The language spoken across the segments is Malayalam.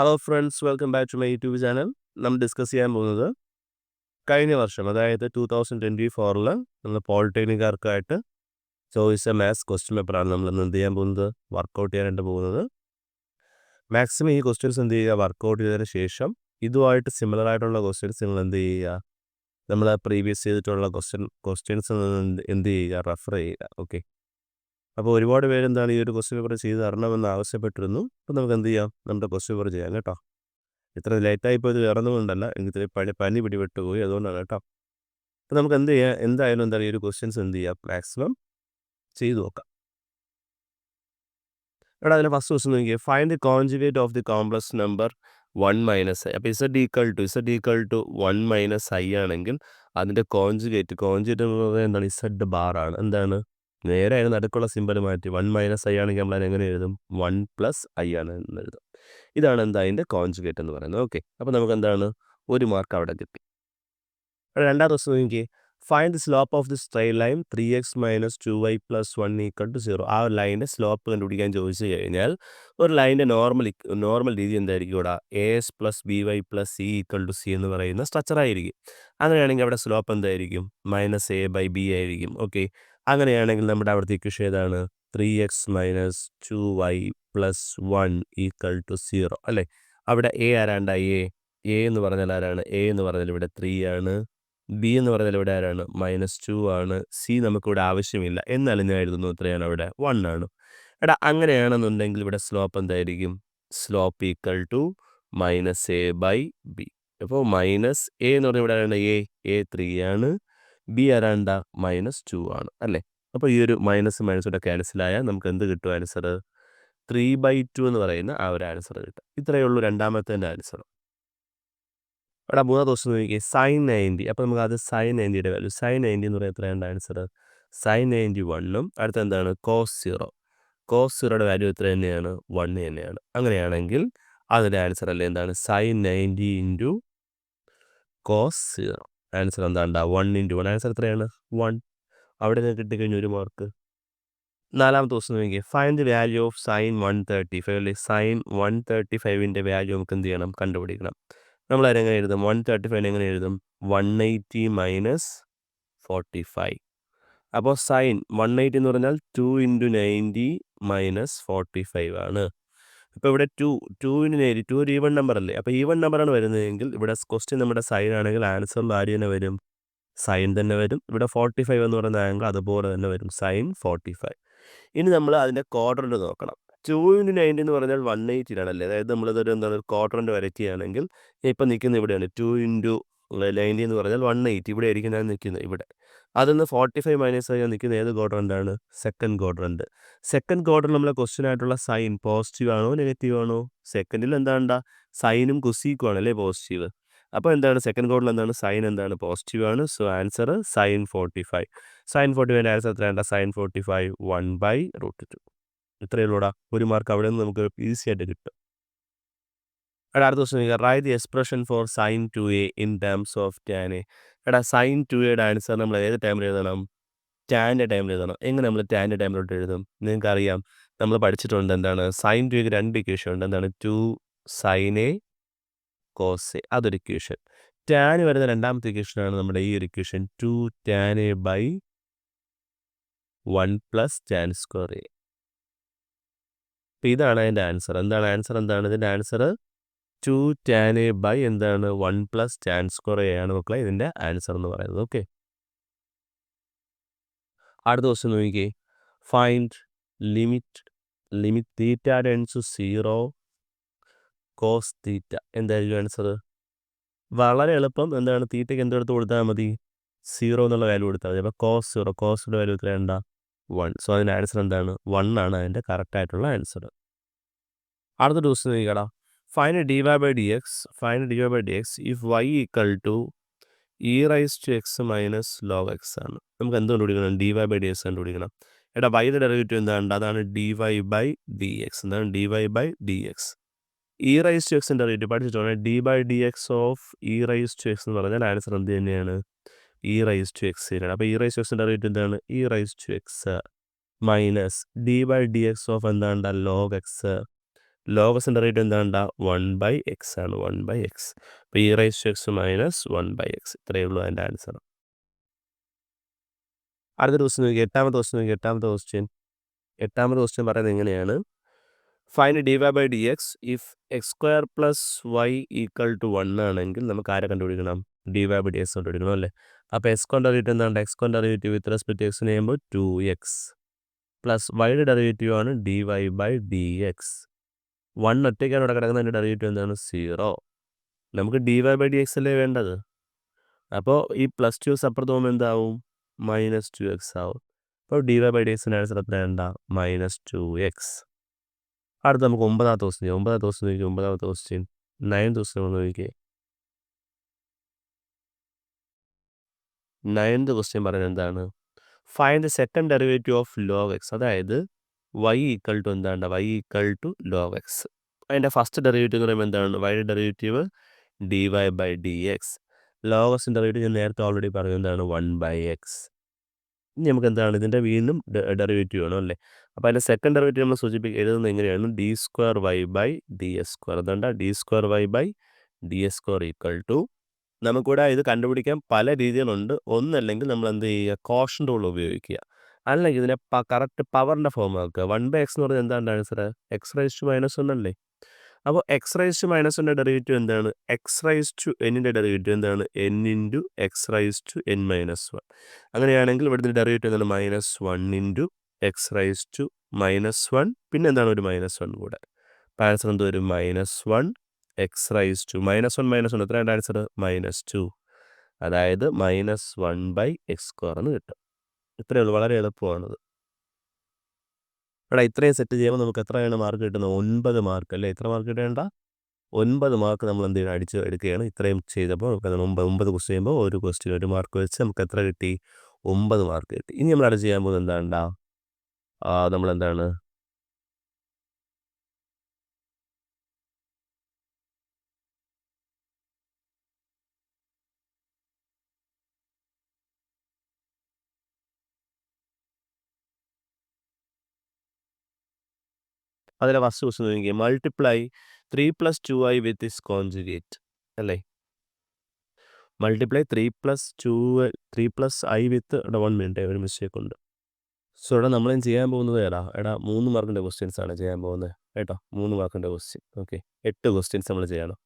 Hello friends, welcome back to my YouTube channel. നമ്മൾ ഡിസ്കസ് ചെയ്യാൻ പോകുന്നത് കഴിഞ്ഞ വർഷം, അതായത് 2024 നമ്മൾ പോളിടെക്നിക്കാർക്കായിട്ട് ചോദിച്ച മാത്സ് ക്വസ്റ്റ്യൻ പേപ്പറാണ് നമ്മൾ ഇന്ന് എന്ത് ചെയ്യാൻ പോകുന്നത്, വർക്കൗട്ട് ചെയ്യാനായിട്ട് പോകുന്നത്. മാക്സിമം ഈ ക്വസ്റ്റ്യൻസ് എന്ത് ചെയ്യുക, വർക്കൗട്ട് ചെയ്തതിന് ശേഷം ഇതുമായിട്ട് സിമിലർ ആയിട്ടുള്ള ക്വസ്റ്റ്യൻസ് നിങ്ങൾ എന്ത് ചെയ്യുക, നമ്മൾ പ്രീവിയസ് ചെയ്തിട്ടുള്ള ക്വസ്റ്റ്യൻസ് എന്ത് ചെയ്യുക, റെഫർ ചെയ്യുക. ഓക്കെ, അപ്പോൾ ഒരുപാട് പേര് എന്താണ് ഈ ഒരു ക്വസ്റ്റ്യൻ പേപ്പർ ചെയ്ത് തരണമെന്ന് ആവശ്യപ്പെട്ടിരുന്നു. അപ്പോൾ നമുക്ക് എന്ത് ചെയ്യാം, നമ്മുടെ ക്വസ്റ്റ്യൻ പേപ്പർ ചെയ്യാം കേട്ടോ. ഇത്ര ലേറ്റായി പോയത് വേറൊന്നുകൊണ്ടല്ല, എനിക്ക് ഇത്തിരി പനി പിടിപെട്ട് പോയി, അതുകൊണ്ടാണ് കേട്ടോ. അപ്പോൾ നമുക്ക് എന്ത് ചെയ്യാം, എന്തായാലും എന്താണ് ഈ ഒരു ക്വസ്റ്റ്യൻസ് എന്ത് ചെയ്യാം, മാക്സിമം ചെയ്തു നോക്കാം. ഇവിടെ അതിന് ഫസ്റ്റ് ക്വസ്റ്റ്യൻ നോക്കിയാൽ, find the conjugate of the complex number 1 minus i. അപ്പോൾ z equal to 1 minus i ആണെങ്കിൽ അതിൻ്റെ കോൺജുഗേറ്റ് എന്ന് പറയുന്നത് എന്താണ്, ഇസഡ് ബാർ ആണ്. എന്താണ്, നേരെ അതിന് നടുക്കുള്ള സിമ്പൽ മാറ്റി 1 മൈനസ് ഐ ആണെങ്കിൽ നമ്മൾ എങ്ങനെ എഴുതും, 1 പ്ലസ് ഐ ആണ് എന്ന് എഴുതും. ഇതാണ് എന്താ അതിൻ്റെ കോൺജുഗേറ്റ് എന്ന് പറയുന്നത്. ഓക്കെ, അപ്പോൾ നമുക്ക് എന്താണ്, ഒരു മാർക്ക് അവിടെ കിട്ടി. രണ്ടാമത്തെ ക്വസ്റ്റ്യൻ നോക്കിയേ, find the slope of the straight line 3x minus 2y plus 1 equal to 0. ആ ഒരു ലൈൻ്റെ സ്ലോപ്പ് കണ്ടുപിടിക്കാൻ ചോദിച്ചു കഴിഞ്ഞാൽ ഒരു ലൈൻ്റെ നോർമൽ രീതി എന്തായിരിക്കും, ഇവിടെ as plus by plus c equal to c എന്ന് പറയുന്ന സ്ട്രക്ചർ ആയിരിക്കും. അങ്ങനെയാണെങ്കിൽ അവിടെ സ്ലോപ്പ് എന്തായിരിക്കും, -a/b ആയിരിക്കും. ഓക്കെ, അങ്ങനെയാണെങ്കിൽ നമ്മുടെ അവിടുത്തെ ഇക്വേഷൻ ഏതാണ്, 3x minus 2y plus 1 equal to 0 അല്ലേ. അവിടെ a ആരാണ്ട, a എന്ന് പറഞ്ഞാൽ ആരാണ്, a എന്ന് പറഞ്ഞാൽ ഇവിടെ 3 ആണ്, ബി എന്ന് പറഞ്ഞാൽ ഇവിടെ ആരാണ്, -2 ആണ്, സി നമുക്കിവിടെ ആവശ്യമില്ല, എന്നാലും ഞാൻ എഴുതുന്നു എത്രയാണ് അവിടെ, 1 ആണ്. എടാ അങ്ങനെയാണെന്നുണ്ടെങ്കിൽ ഇവിടെ സ്ലോപ്പ് എന്തായിരിക്കും, സ്ലോപ്പ് ഈക്വൽ ടു -a/b. അപ്പോൾ മൈനസ് എ എന്ന് പറഞ്ഞാൽ ഇവിടെ ആരാണ്, a 3 ആണ്, ബി ആരാണ്ട -2 ആണ് അല്ലേ. അപ്പോൾ ഈ ഒരു മൈനസ് ഇവിടെ ക്യാൻസലായാൽ നമുക്ക് എന്ത് കിട്ടും, ആൻസർ 3/2 എന്ന് പറയുന്ന ആ ഒരു ആൻസർ കിട്ടും. ഇത്രയേ ഉള്ളൂ രണ്ടാമത്തെ ആൻസർ. ഇവിടെ മൂന്നാമത്തെ ക്വസ്റ്റ്യൻ നോക്കിയാൽ sin 90. അപ്പോൾ നമുക്ക് അത് sin 90യുടെ വാല്യൂ, sin 90 എന്ന് പറയുന്നത് എത്രയാണ് ആൻസർ, sin 91 അടുത്ത എന്താണ്, cos 0യുടെ വാല്യൂ എത്ര തന്നെയാണ്, 1 തന്നെയാണ്. അങ്ങനെയാണെങ്കിൽ അതിൻ്റെ ആൻസർ അല്ലേ എന്താണ്, sin 90 ഇൻറ്റു cos 0. ആൻസർ എന്താണ്, 1 ഇൻറ്റു 1, ആൻസർ എത്രയാണ്, 1. അവിടെ നിന്ന് കിട്ടിക്കഴിഞ്ഞ ഒരു മാർക്ക്. നാലാമത്തെ ക്വസ്റ്റ്യൻ നോക്കിയാൽ, find the value of sin 135 അല്ലേ. sin 135ൻ്റെ വാല്യൂ നമുക്ക് എന്ത് ചെയ്യണം, കണ്ടുപിടിക്കണം. നമ്മൾ അതെങ്ങനെ എഴുതും, 135 എങ്ങനെ എഴുതും, 180 മൈനസ് 45. അപ്പോൾ സൈൻ 180 എന്ന് പറഞ്ഞാൽ 2 ഇൻറ്റു 90 മൈനസ് 45 ആണ്. ഇപ്പോൾ ഇവിടെ 2 ഇൻറ്റു 90, 2 ഒരു ഈവൺ നമ്പർ അല്ലേ. അപ്പോൾ ഈവൺ നമ്പറാണ് വരുന്നതെങ്കിൽ ഇവിടെ ക്വസ്റ്റ്യൻ നമ്മുടെ സൈൻ ആണെങ്കിൽ ആൻസറിൽ ആര് തന്നെ വരും, സൈൻ തന്നെ വരും. ഇവിടെ 45 എന്ന് പറയുന്ന ആംഗിൾ അതുപോലെ തന്നെ വരും, സൈൻ 45. ഇനി നമ്മൾ അതിൻ്റെ ക്വാഡ്രൻ്റ് നോക്കണം. 2 ഇൻറ്റു 90 എന്ന് പറഞ്ഞാൽ 180 അതായത് നമ്മളിതൊരു എന്താണ്, ക്വാഡ്രൻ്റ് വരയ്ക്കുകയാണെങ്കിൽ ഇപ്പം നിൽക്കുന്നത് ഇവിടെയാണ്. 2 ഇൻറ്റു 90 എന്ന് പറഞ്ഞാൽ 180, ഇവിടെ ആയിരിക്കും ഞാൻ നിൽക്കുന്നത് ഇവിടെ. അതിൽ നിന്ന് 45 മൈനസ് ഞാൻ നിൽക്കുന്നത് ഏത് ക്വാഡ്രൻ്റാണ്, സെക്കൻഡ് ക്വാഡ്രൻ്റ്. സെക്കൻഡ് ക്വാഡ്രൻ്റ് നമ്മളെ ക്വസ്റ്റ്യൻ ആയിട്ടുള്ള സൈൻ പോസിറ്റീവ് ആണോ നെഗറ്റീവ് ആണോ, സെക്കൻഡിൽ എന്താണ്ട, സൈനും കുസീക്കും ആണല്ലേ പോസിറ്റീവ്. അപ്പോൾ എന്താണ്, സെക്കൻഡ് ക്വാഡ്രൻ്റ് എന്താണ്, സൈൻ എന്താണ്, പോസിറ്റീവ് ആണ്. So answer sine 45. സൈൻ 45ൻ്റെ ആൻസർ എത്രയാണ്, സൈൻ 45 1/√2. ഇത്രയേ ഉള്ളൂടാ, ഒരു മാർക്ക് അവിടെ നിന്ന് നമുക്ക് ഈസി ആയിട്ട് കിട്ടും. അടുത്ത question, write the expression for sine 2a in terms of tan a. Sine 2യുടെ ആൻസർ നമ്മൾ ഏത് ടൈമിൽ എഴുതണം, ടാൻ്റെ ടൈമിൽ എഴുതണം. എങ്ങനെ നമ്മൾ ടാൻ്റെ ടൈമിലോട്ട് എഴുതും, നിങ്ങൾക്കറിയാം നമ്മൾ പഠിച്ചിട്ടുണ്ട് എന്താണ്, സൈൻ 2ക്ക് 2 ഇക്വേഷൻ ഉണ്ട്. എന്താണ്, 2 sin a cos a, അതൊരു ഇക്വേഷൻ. ടാൻ വരുന്ന രണ്ടാമത്തെ ഇക്വേഷനാണ് നമ്മുടെ ഈ ഒരു equation, 2 tan a by 1 plus tan square a. അപ്പോൾ ഇതാണ് അതിൻ്റെ ആൻസർ. എന്താണ് ആൻസർ, എന്താണ് ഇതിൻ്റെ ആൻസർ, 2 tan a ബൈ എന്താണ് 1 പ്ലസ് ടാൻ സ്ക്വയർ a ആണ് മക്കളെ ഇതിൻ്റെ ആൻസർ എന്ന് പറയുന്നത്. ഓക്കെ, അടുത്ത ക്വസ്റ്റ്യൻ നോക്കിക്കേ, find limit theta tends to 0 cos theta. എന്തായിരിക്കും ആൻസർ, വളരെ എളുപ്പം. എന്താണ്, തീറ്റയ്ക്ക് എന്തെടുത്ത് കൊടുത്താൽ മതി, 0 എന്നുള്ള വാല്യൂ കൊടുത്താൽ മതി. അപ്പോൾ കോസിൻ്റെ വാല്യൂ എത്രയാണ്, 1. സോ അതിൻ്റെ ആൻസർ എന്താണ്, 1 ആണ് അതിൻ്റെ കറക്റ്റ് ആയിട്ടുള്ള ആൻസർ. അടുത്ത ക്വസ്റ്റ്യൻ നോക്കിക്കടാ, find dy by dx if y equal to e raise to x minus log x ആണ്. നമുക്ക് എന്ത് കണ്ടുപിടിക്കണം, dy by dx കണ്ടുപിടിക്കണം. വൈയുടെ ഡെറിവേറ്റീവ് എന്താണ്, അതാണ് dy by dx. എന്താണ് dy by dx, e raise to എക്സിൻ്റെ ഡെറിവേറ്റീവ് പഠിച്ചിട്ടുണ്ട്. D by d x of e raise to x എന്ന് പറഞ്ഞാൽ ആൻസർ എന്ത് തന്നെയാണ്, ഇ റൈസ് ടു എക്സ് തന്നെയാണ്. അപ്പോൾ ഇ റൈസ് ടു എക്സിൻ്റെ ഡെറിവേറ്റീവ് എന്താണ്, e raise to x minus d by d x of എന്താണ്, ലോഗ് എക്സ് ലോഗസിൻ്റെ ഡെറിവേറ്റീവ് എന്താണ്ടാ 1/x ആണ് 1/x. അപ്പോൾ e⁻x മൈനസ് 1/x ഇത്രയേ ഉള്ളൂ അതിൻ്റെ ആൻസർ. അടുത്ത ക്വസ്റ്റ്യൻ നോക്കി എട്ടാമത്തെ ക്വസ്റ്റ്യൻ പറയുന്നത് എങ്ങനെയാണ്, find dy/dx if x² + y = 1 ആണെങ്കിൽ നമുക്ക് ആരെ കണ്ടുപിടിക്കണം, dy/dx കണ്ടുപിടിക്കണം അല്ലേ. അപ്പോൾ x കൊണ്ട് ഡെറിവേറ്റീവ് എന്താണ്, x കൊണ്ട് derivative with respect to x ചെയ്യുമ്പോൾ 2x പ്ലസ് വൈയുടെ ഡെറിവേറ്റീവ് ആണ് dy/dx. 1 ഒറ്റയ്ക്കാണ് ഇവിടെ കിടക്കുന്നതിൻ്റെ ഡെറിവേറ്റീവ് എന്താണ്, 0. നമുക്ക് dy/dx അല്ലേ വേണ്ടത്. അപ്പോൾ ഈ +2 അപ്പുറത്ത് പോകുമ്പോൾ എന്താവും, -2x ആവും. അപ്പോൾ dy/dxൻ്റെ ആൻസർ എത്ര വേണ്ട, -2x. അടുത്ത നമുക്ക് ഒമ്പതാമത്തെ ക്വസ്റ്റ്യൻ 9th ക്വസ്റ്റ്യൻ നോക്കിയേ. 9th ക്വസ്റ്റ്യൻ പറയുന്നത് എന്താണ്, find the second derivative of log x. അതായത് y = എന്താണ്, y = log x. അതിൻ്റെ ഫസ്റ്റ് ഡെറിവേറ്റീവ് എന്ന് പറയുമ്പോൾ എന്താണ്, വൈയുടെ ഡെറിവേറ്റീവ് dy/dx. ലോഗസിൻ്റെ ഡെറിവേറ്റീവ് ഞാൻ നേരത്തെ ഓൾറെഡി പറഞ്ഞു എന്താണ്, 1/x. ഇനി നമുക്ക് എന്താണ്, ഇതിൻ്റെ വീണ്ടും ഡെറിവേറ്റീവ് വേണം അല്ലേ. അപ്പോൾ അതിൻ്റെ സെക്കൻഡ് ഡെറിവേറ്റീവ് നമ്മൾ എഴുതുന്നത് എങ്ങനെയാണ്, d²y/ds². അതുകൊണ്ട് d²y/ds² = നമുക്കിവിടെ ഇത് കണ്ടുപിടിക്കാൻ പല രീതികളുണ്ട്. ഒന്നല്ലെങ്കിൽ നമ്മൾ എന്ത് ചെയ്യുക, കോഷൻ റൂൾ ഉപയോഗിക്കുക, അല്ലെങ്കിൽ ഇതിനെ കറക്റ്റ് പവറിൻ്റെ ഫോം ആക്കുക. 1/x എന്ന് പറഞ്ഞാൽ എന്താണ് ആൻസർ, x⁻⁻1 അല്ലേ. അപ്പോൾ x⁻⁻1ൻ്റെ ഡെറിവേറ്റീവ് എന്താണ്, x⁻n ഡെറിവേറ്റീവ് എന്താണ്, n×x⁻n−1. അങ്ങനെയാണെങ്കിൽ ഇവിടുത്തെ ഡെറിവേറ്റീവ് എന്താണ്, -1 × x⁻−1, പിന്നെ എന്താണ് ഒരു -1 കൂടെ. അപ്പോൾ ആൻസർ എന്ത് വരും, -1 x⁻−1 എത്രയാണ് ആൻസർ, -2. അതായത് -1/x² എന്ന് കിട്ടും. ഇത്രയേ ഉള്ളൂ, വളരെ എളുപ്പമാണത്. ഇവിടെ ഇത്രയും സെറ്റ് ചെയ്യുമ്പോൾ നമുക്ക് എത്രയാണ് മാർക്ക് കിട്ടുന്നത്, 9 മാർക്ക് അല്ലേ. എത്ര മാർക്ക് കിട്ടേണ്ട, 9 മാർക്ക് നമ്മൾ എന്ത് ചെയ്യണം, അടിച്ച് എടുക്കുകയാണ്. ഇത്രയും ചെയ്തപ്പോൾ നമുക്ക് 9 ക്വസ്റ്റ്യൻ ചെയ്യുമ്പോൾ ഒരു ക്വസ്റ്റ്യൻ 1 മാർക്ക് വെച്ച് നമുക്ക് എത്ര കിട്ടി, 9 മാർക്ക് കിട്ടി. ഇനി നമ്മൾ അടുത്ത് ചെയ്യാൻ പോകുന്നത് എന്താണ്ടാ, നമ്മളെന്താണ് അതിലെ ഫസ്റ്റ് ക്വസ്റ്റ്യൻ നോക്കിയാൽ multiply 3 + 2i with is conjugate അല്ലേ. മൾട്ടിപ്ലൈ 3 + i വിത്ത് 1 മിനിറ്റ് ഒരു മിസ്റ്റേക്ക് ഉണ്ട്. സോ ഇവിടെ നമ്മൾ ചെയ്യാൻ പോകുന്നത് എടാ 3 മാർക്കിൻ്റെ ക്വസ്റ്റ്യൻസ് ആണ് ചെയ്യാൻ പോകുന്നത് കേട്ടോ. 3 മാർക്കിൻ്റെ ക്വസ്റ്റ്യൻ. ഓക്കെ, 8 ക്വസ്റ്റ്യൻസ് നമ്മൾ ചെയ്യണം.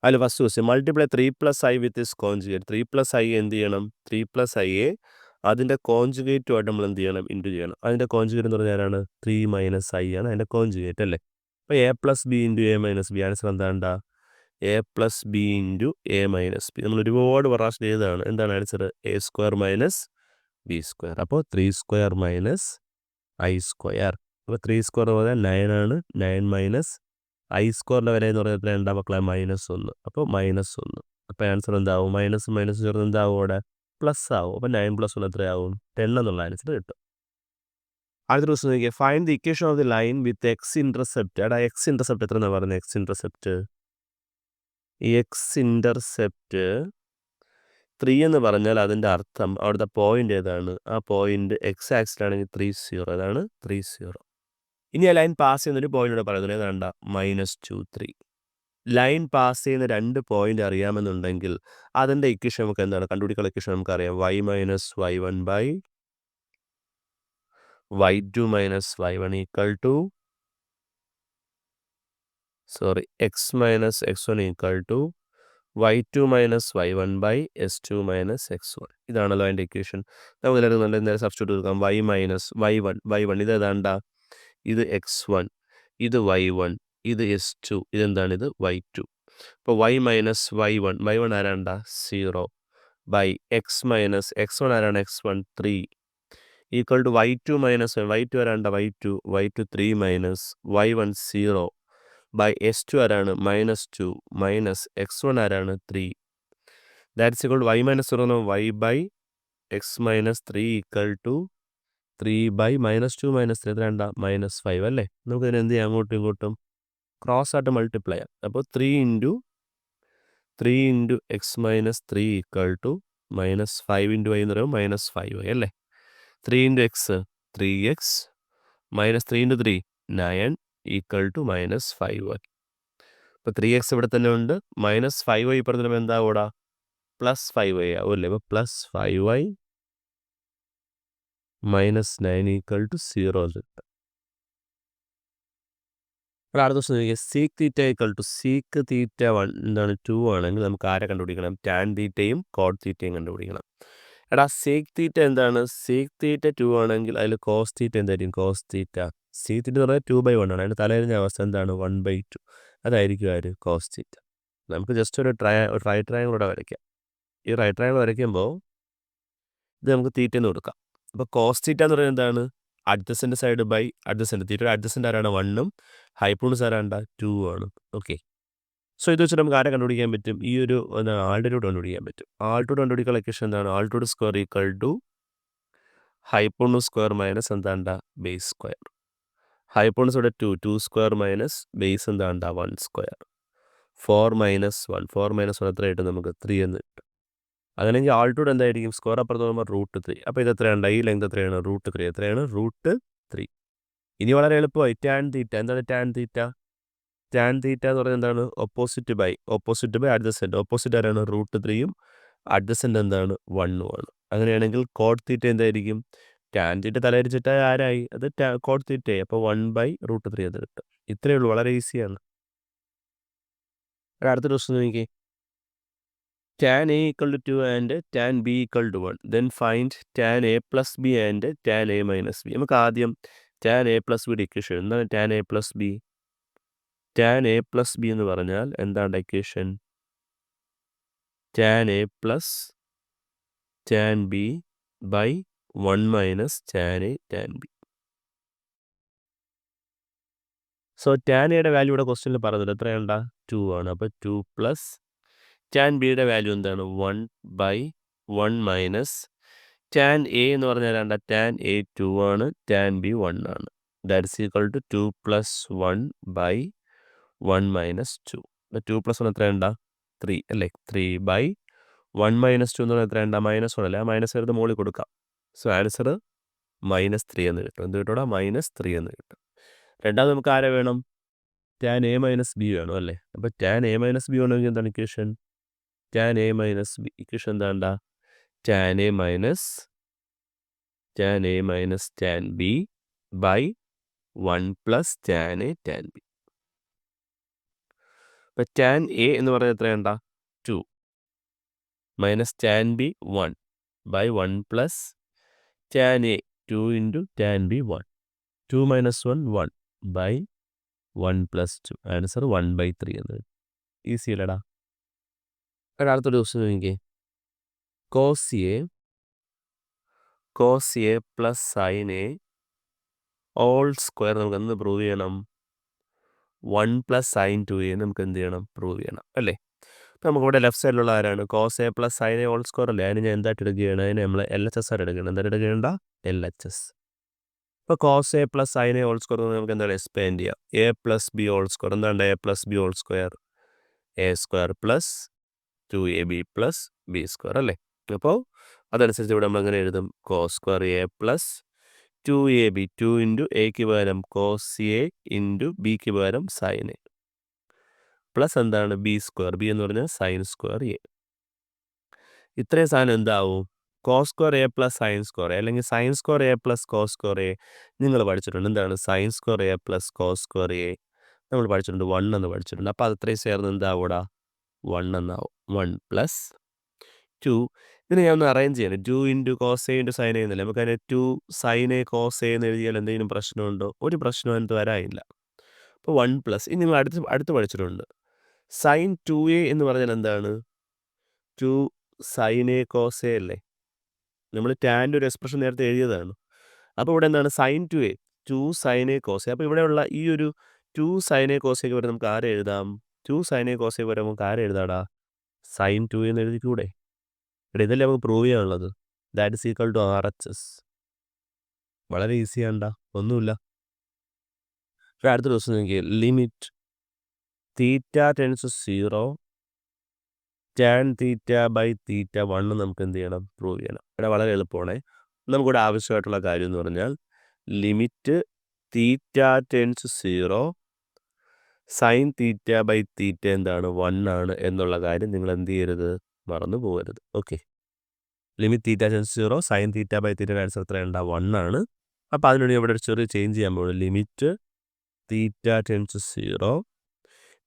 അതിൽ first question multiply 3 + i with is conjugate. 3 + i എന്ത് ചെയ്യണം, 3 + iയെ അതിൻ്റെ കോൺജുഗേറ്റുമായിട്ട് നമ്മൾ എന്ത് ചെയ്യണം, ഇൻറ്റു ചെയ്യണം. അതിൻ്റെ കോൺജുഗേറ്റ് എന്ന് പറഞ്ഞാൽ ആരാണ്, 3 - i ആണ് അതിൻ്റെ കോൺജുഗേറ്റ് അല്ലേ. അപ്പോൾ a + b × a - b answer എന്താണ്ടാ, a + b × a - b. നമ്മൾ ഒരുപാട് പ്രാവശ്യം ചെയ്തതാണ്. എന്താണ് ആൻസർ, a² - b². അപ്പോൾ 3² - i². അപ്പോൾ 3² എന്ന് പറഞ്ഞാൽ 9 ആണ്. 9 - i² വില എന്ന് പറഞ്ഞാൽ എന്താ മക്കളെ, -1. അപ്പോൾ -1. അപ്പോൾ ആൻസർ എന്താവും, മൈനസ് ചേർന്ന് എന്താവും അവിടെ, പ്ലസ് ആവും. അപ്പോൾ 9 + 1 എത്രയാവും, 10 എന്നുള്ള ആൻസർ കിട്ടും. അടുത്ത ക്വസ്റ്റ്യൻ നോക്കിയാൽ find the equation of the line with x intercept. x intercept എത്ര എന്നാണ് പറയുന്നത്, x ഇന്റർസെപ്റ്റ് 3 എന്ന് പറഞ്ഞാൽ അതിൻ്റെ അർത്ഥം അവിടുത്തെ പോയിന്റ് ഏതാണ്, ആ പോയിന്റ് x ആക്സിലാണെങ്കിൽ 30, അതാണ് 30. ഇനി ആ ലൈൻ പാസ് ചെയ്യുന്ന ഒരു പോയിന്റ് ഇവിടെ പറയുന്നത് ഏതാണ്ട, -2 3. ലൈൻ പാസ് ചെയ്യുന്ന 2 പോയിന്റ് അറിയാമെന്നുണ്ടെങ്കിൽ അതിൻ്റെ ഇക്വേഷൻ നമുക്ക് എന്താണ്, കണ്ടുപിടിക്കാനുള്ള ഇക്വേഷൻ നമുക്കറിയാം, y - y1/y2 - y1 = x - x1 = y2 - y1/s2 - x1. ഇതാണല്ലോ അതിൻ്റെ ഇക്വേഷൻ. നമുക്ക് നേരെ സബ്സ്റ്റിറ്റ്യൂട്ട് കൊടുക്കാം. y1 ഇത് ഏതാണ്ടാ, ഇത് x1, ഇത് y1, ഇത് s2, ഇതെന്താണ്, ഇത് y2. അപ്പോൾ y - y1 ആരാണ്ടാ 0 x - x1 ആരാണ്, x1 3 = y2 - y2 ആരാണ്ട y2 3 y1 0 s2 ആരാണ് -2 x1 ആരാണ് 3. ദാറ്റ്സ് = y - 0 y/x - 3 = 3/-2 - 3 എത്രയാണ്ട, -5 അല്ലേ. നമുക്കിതിനെ എന്ത് ചെയ്യാം, അങ്ങോട്ടും ഇങ്ങോട്ടും ക്രോസ് ആയിട്ട് മൾട്ടിപ്ലൈ ചെയ്യാം. അപ്പോൾ 3 × x - 3 = -5 × y എന്ന് പറയുമ്പോൾ -5y അല്ലേ. 3 × x 3x -3 × 3 9 equal to -5y. അപ്പോൾ 3x ഇവിടെ തന്നെ ഉണ്ട്. -5y ഇപ്പുറത്ത് എന്താ കൂടാ +5y ആവും അല്ലേ? അപ്പോൾ +5y -9 ഈക്വൽ ടു 0 കിട്ടും. അപ്പോൾ അടുത്ത ദിവസം നോക്കിയാൽ sec theta equal to sec theta 2 ആണെങ്കിൽ നമുക്ക് ആരെ കണ്ടുപിടിക്കണം? ടാൻ തീറ്റയും കോട്ട് തീറ്റയും കണ്ടുപിടിക്കണം. എടാ സീക്ക് തീറ്റ എന്താണ്? സീക്ക് തീറ്റ 2 ആണെങ്കിൽ അതിൽ കോസ് തീറ്റ എന്തായിരിക്കും? കോസ് തീറ്റ സീക്ക് തീറ്റ എന്ന് പറഞ്ഞാൽ 2/1 ആണ്. അതിൻ്റെ തലതിരിഞ്ഞ അവസ്ഥ എന്താണ്? 1/2. അതായിരിക്കും ആര്? Cos theta. നമുക്ക് ജസ്റ്റ് ഒരു റൈറ്റ് ട്രയാങ്കിൾ ഇവിടെ വരയ്ക്കാം. ഈ റൈറ്റ് ട്രയാങ്കിൾ വരയ്ക്കുമ്പോൾ ഇത് നമുക്ക് തീറ്റ എന്ന് കൊടുക്കാം. അപ്പോൾ കോസ് തീറ്റ എന്ന് പറയുന്നത് എന്താണ്? Adjacent side by adjacent. തീറ്റയുടെ അഡ്ജസൻ്റ് ആരാണ്? 1ഉം ഹൈപ്പോണസ് ആരാണ്ട? 2 ആണ്. ഓക്കെ. സോ ഇത് വെച്ചിട്ട് നമുക്ക് ആരെ കണ്ടുപിടിക്കാൻ പറ്റും? ഈ ഒരു ആൾട്ടിറ്റ്യൂഡ് കണ്ടുപിടിക്കാൻ പറ്റും. ആൾട്ടിറ്റ്യൂഡ് കണ്ടുപിടിക്കാൻ ഇക്വേഷൻ എന്താണ്? Altitude square equal to hypotenuse square minus എന്താണ്ട? Base square. ഹൈപ്പോണസ് ഇവിടെ 2 സ്ക്വയർ മൈനസ് ബേസ് എന്താണ്ട? 1 സ്ക്വയർ. 4 - 1 4 - 1 എത്ര കിട്ടും? നമുക്ക് 3 എന്ന് കിട്ടും. അങ്ങനെയെങ്കിൽ ആൾട്ടിറ്റ്യൂഡ് എന്തായിരിക്കും? സ്ക്വയർ അപ്പുറത്ത് പോകുമ്പോൾ √3. അപ്പോൾ ഇത് എത്രയാണ്? ഈ ലെങ്ത് എത്രയാണ്? √3. എത്രയാണ്? √3. ഇനി വളരെ എളുപ്പമായി. ടാൻ തീറ്റ എന്താണ്? ടാൻ തീറ്റ എന്ന് പറയുന്നത് എന്താണ്? Opposite by adjacent. ഓപ്പോസിറ്റ് ആരാണ്? √3ഉം അഡ്ജസൻ്റ് എന്താണ്? 1ഉം ആണ്. അങ്ങനെയാണെങ്കിൽ കോട്ട് തീറ്റ എന്തായിരിക്കും? ടാൻ തീറ്റ തലയിരിച്ചിട്ട് ആരായി? അത് കോട്ട് തീറ്റയായി. അപ്പോൾ 1/√3 എന്ന് കിട്ടും. ഇത്രയേ ഉള്ളൂ. വളരെ ഈസിയാണ്. അടുത്ത ദിവസം നോക്കി tan a equal to 2 and tan b equal to 1. Then find tan a plus b and tan a minus b. നമുക്ക് ആദ്യം tan a plus b equation. എന്താണ് tan a plus b? tan a plus b എന്ന് പറഞ്ഞാൽ എന്താണ് equation? tan a plus tan b by 1 minus tan a tan b. So tan എയുടെ വാല്യൂ ഇവിടെ ക്വസ്റ്റ്യനിൽ പറഞ്ഞത് എത്രയുണ്ടാ? 2 ആണ്. അപ്പോൾ 2 പ്ലസ് ടാൻ ബിയുടെ വാല്യൂ എന്താണ്? 1/1 മൈനസ് ടാൻ എ എന്ന് പറഞ്ഞാൽ എന്താ? ടാൻ എ 2 ആണ്. ടാൻ ബി 1 ആണ്. That's equal to 2 + 1/1 minus 2. 2 + 1 എത്രയുണ്ടാ? 3 അല്ലേ? 3/1 മൈനസ് 2 എന്ന് പറഞ്ഞാൽ എത്രയുണ്ടാ? -1 അല്ലേ? ആ മൈനസ് എടുത്ത് മുകളിൽ കൊടുക്കാം. സോ ആൻസർ -3 എന്ന് കിട്ടും. എന്ത് കിട്ടൂടാ? -3 എന്ന് കിട്ടും. രണ്ടാമത് നമുക്ക് ആരെ വേണം? ടാൻ എ മൈനസ് ബി വേണം അല്ലേ? അപ്പോൾ ടാൻ എ മൈനസ് ബി വേണമെങ്കിൽ എന്താണ് equation? tan a minus b equation എന്താണ്ടാ? tan a minus tan b by 1 plus tan a tan b. അപ്പോൾ tan a എന്ന് പറയുന്നത് എത്രയുണ്ടാ? 2 minus tan b 1 by 1 plus tan a 2 into tan b 1. 2 minus 1 1 by 1 plus 2. Answer 1/3 എന്ന്. ഈസി അല്ലടാ? അടുത്ത ദിവസം നോക്കിയേ cos a plus sine a all square നമുക്ക് എന്ത് പ്രൂവ് ചെയ്യണം? 1 + sin 2a നമുക്ക് എന്ത് ചെയ്യണം? പ്രൂവ് ചെയ്യണം അല്ലേ? അപ്പോൾ നമുക്കിവിടെ ലെഫ്റ്റ് സൈഡിലുള്ള ആരാണ്? Cos a plus sine a all square അല്ലേ? അതിന് ഞാൻ എന്തായിട്ട് എടുക്കുകയാണ്? അതിന് നമ്മൾ LHS ആയിട്ട് എടുക്കണം. എന്തായിട്ട് എടുക്കേണ്ട? LHS. ഇപ്പോൾ cos a plus sine a all square നമുക്ക് എന്താണ് എക്സ്പാൻഡ് ചെയ്യാം? a + b ഓൾ സ്ക്വയർ എന്താണ്? a + b all square a² + 2ab + b square അല്ലേ? അപ്പോൾ അതനുസരിച്ച് ഇവിടെ നമ്മൾ എങ്ങനെ എഴുതും? Cos square a + 2ab 2 into എക്ക് പകരം കോസ് എ ഇൻറ്റു ബിക്ക് പകരം സൈൻ എ പ്ലസ് എന്താണ്? B square. ബി എന്ന് പറഞ്ഞാൽ സൈൻ സ്ക്വയർ എ. ഇത്രയും സാധനം എന്താവും? Cos square a + sine square a അല്ലെങ്കിൽ sine square a + cos square a നിങ്ങൾ പഠിച്ചിട്ടുണ്ട്. എന്താണ് sine square a + cos square a? നമ്മൾ പഠിച്ചിട്ടുണ്ട് 1 എന്ന് പഠിച്ചിട്ടുണ്ട്. അപ്പോൾ അത് അത്രയും ചേർന്ന് എന്താവൂടാ? 1 എന്നാവും. 1 + 2. ഇതിനെ ഞാൻ ഒന്ന് അറേഞ്ച് ചെയ്യണം. 2 into cos a into sine a എന്നല്ലേ? നമുക്ക് അതിനെ 2 സൈൻ എ കോസ് എ എന്ന് എഴുതിയാൽ എന്തെങ്കിലും പ്രശ്നമുണ്ടോ? ഒരു പ്രശ്നവും അതിനകത്ത് വരാനില്ല. അപ്പോൾ 1 + ഇനി നിങ്ങൾ അടുത്ത് പഠിച്ചിട്ടുണ്ട്. സൈൻ 2a എന്ന് പറഞ്ഞാൽ എന്താണ്? 2 സൈൻ എ കോസ് എ അല്ലേ? നമ്മൾ ടാൻ്റെ ഒരു എക്സ്പ്രഷൻ നേരത്തെ എഴുതിയതാണ്. അപ്പോൾ ഇവിടെ എന്താണ്? Sine 2a 2 sine a cos a. അപ്പോൾ ഇവിടെയുള്ള ഈ ഒരു 2 സൈൻ എ കോസ് എക്ക് പകരം നമുക്ക് ആരെ എഴുതാം? 2 സൈൻ എ കോസ് എക്ക് പകരം നമുക്ക് ആരെ എഴുതാടാ? സൈൻ 2 എന്ന് എഴുതിക്കൂടെ? ഇവിടെ ഇതല്ലേ നമുക്ക് പ്രൂവ് ചെയ്യാനുള്ളത്. That is equal to RHS. വളരെ ഈസി ആണ്ടാ? ഒന്നുമില്ല. അപ്പോൾ അടുത്ത ദിവസം നോക്കിയാൽ limit theta tends to 0 tan theta by theta 1 നമുക്ക് എന്ത് ചെയ്യണം? പ്രൂവ് ചെയ്യണം. ഇവിടെ വളരെ എളുപ്പമാണ്. നമുക്കിവിടെ ആവശ്യമായിട്ടുള്ള കാര്യം എന്ന് പറഞ്ഞാൽ limit theta tends 0 sine theta by theta എന്താണ് 1 ആണ് എന്നുള്ള കാര്യം നിങ്ങൾ എന്ത് ചെയ്യരുത്, മറന്നു പോകരുത്. Okay, limit theta tends 0 sine theta by തീറ്റയുടെ ആൻസർ എത്രയുണ്ട്, 1 ആണ്. അപ്പോൾ അതിനുവേണ്ടി ഇവിടെ ഒരു ചെറിയ ചേഞ്ച് ചെയ്യാൻ പോകുന്നത് limit theta tends 0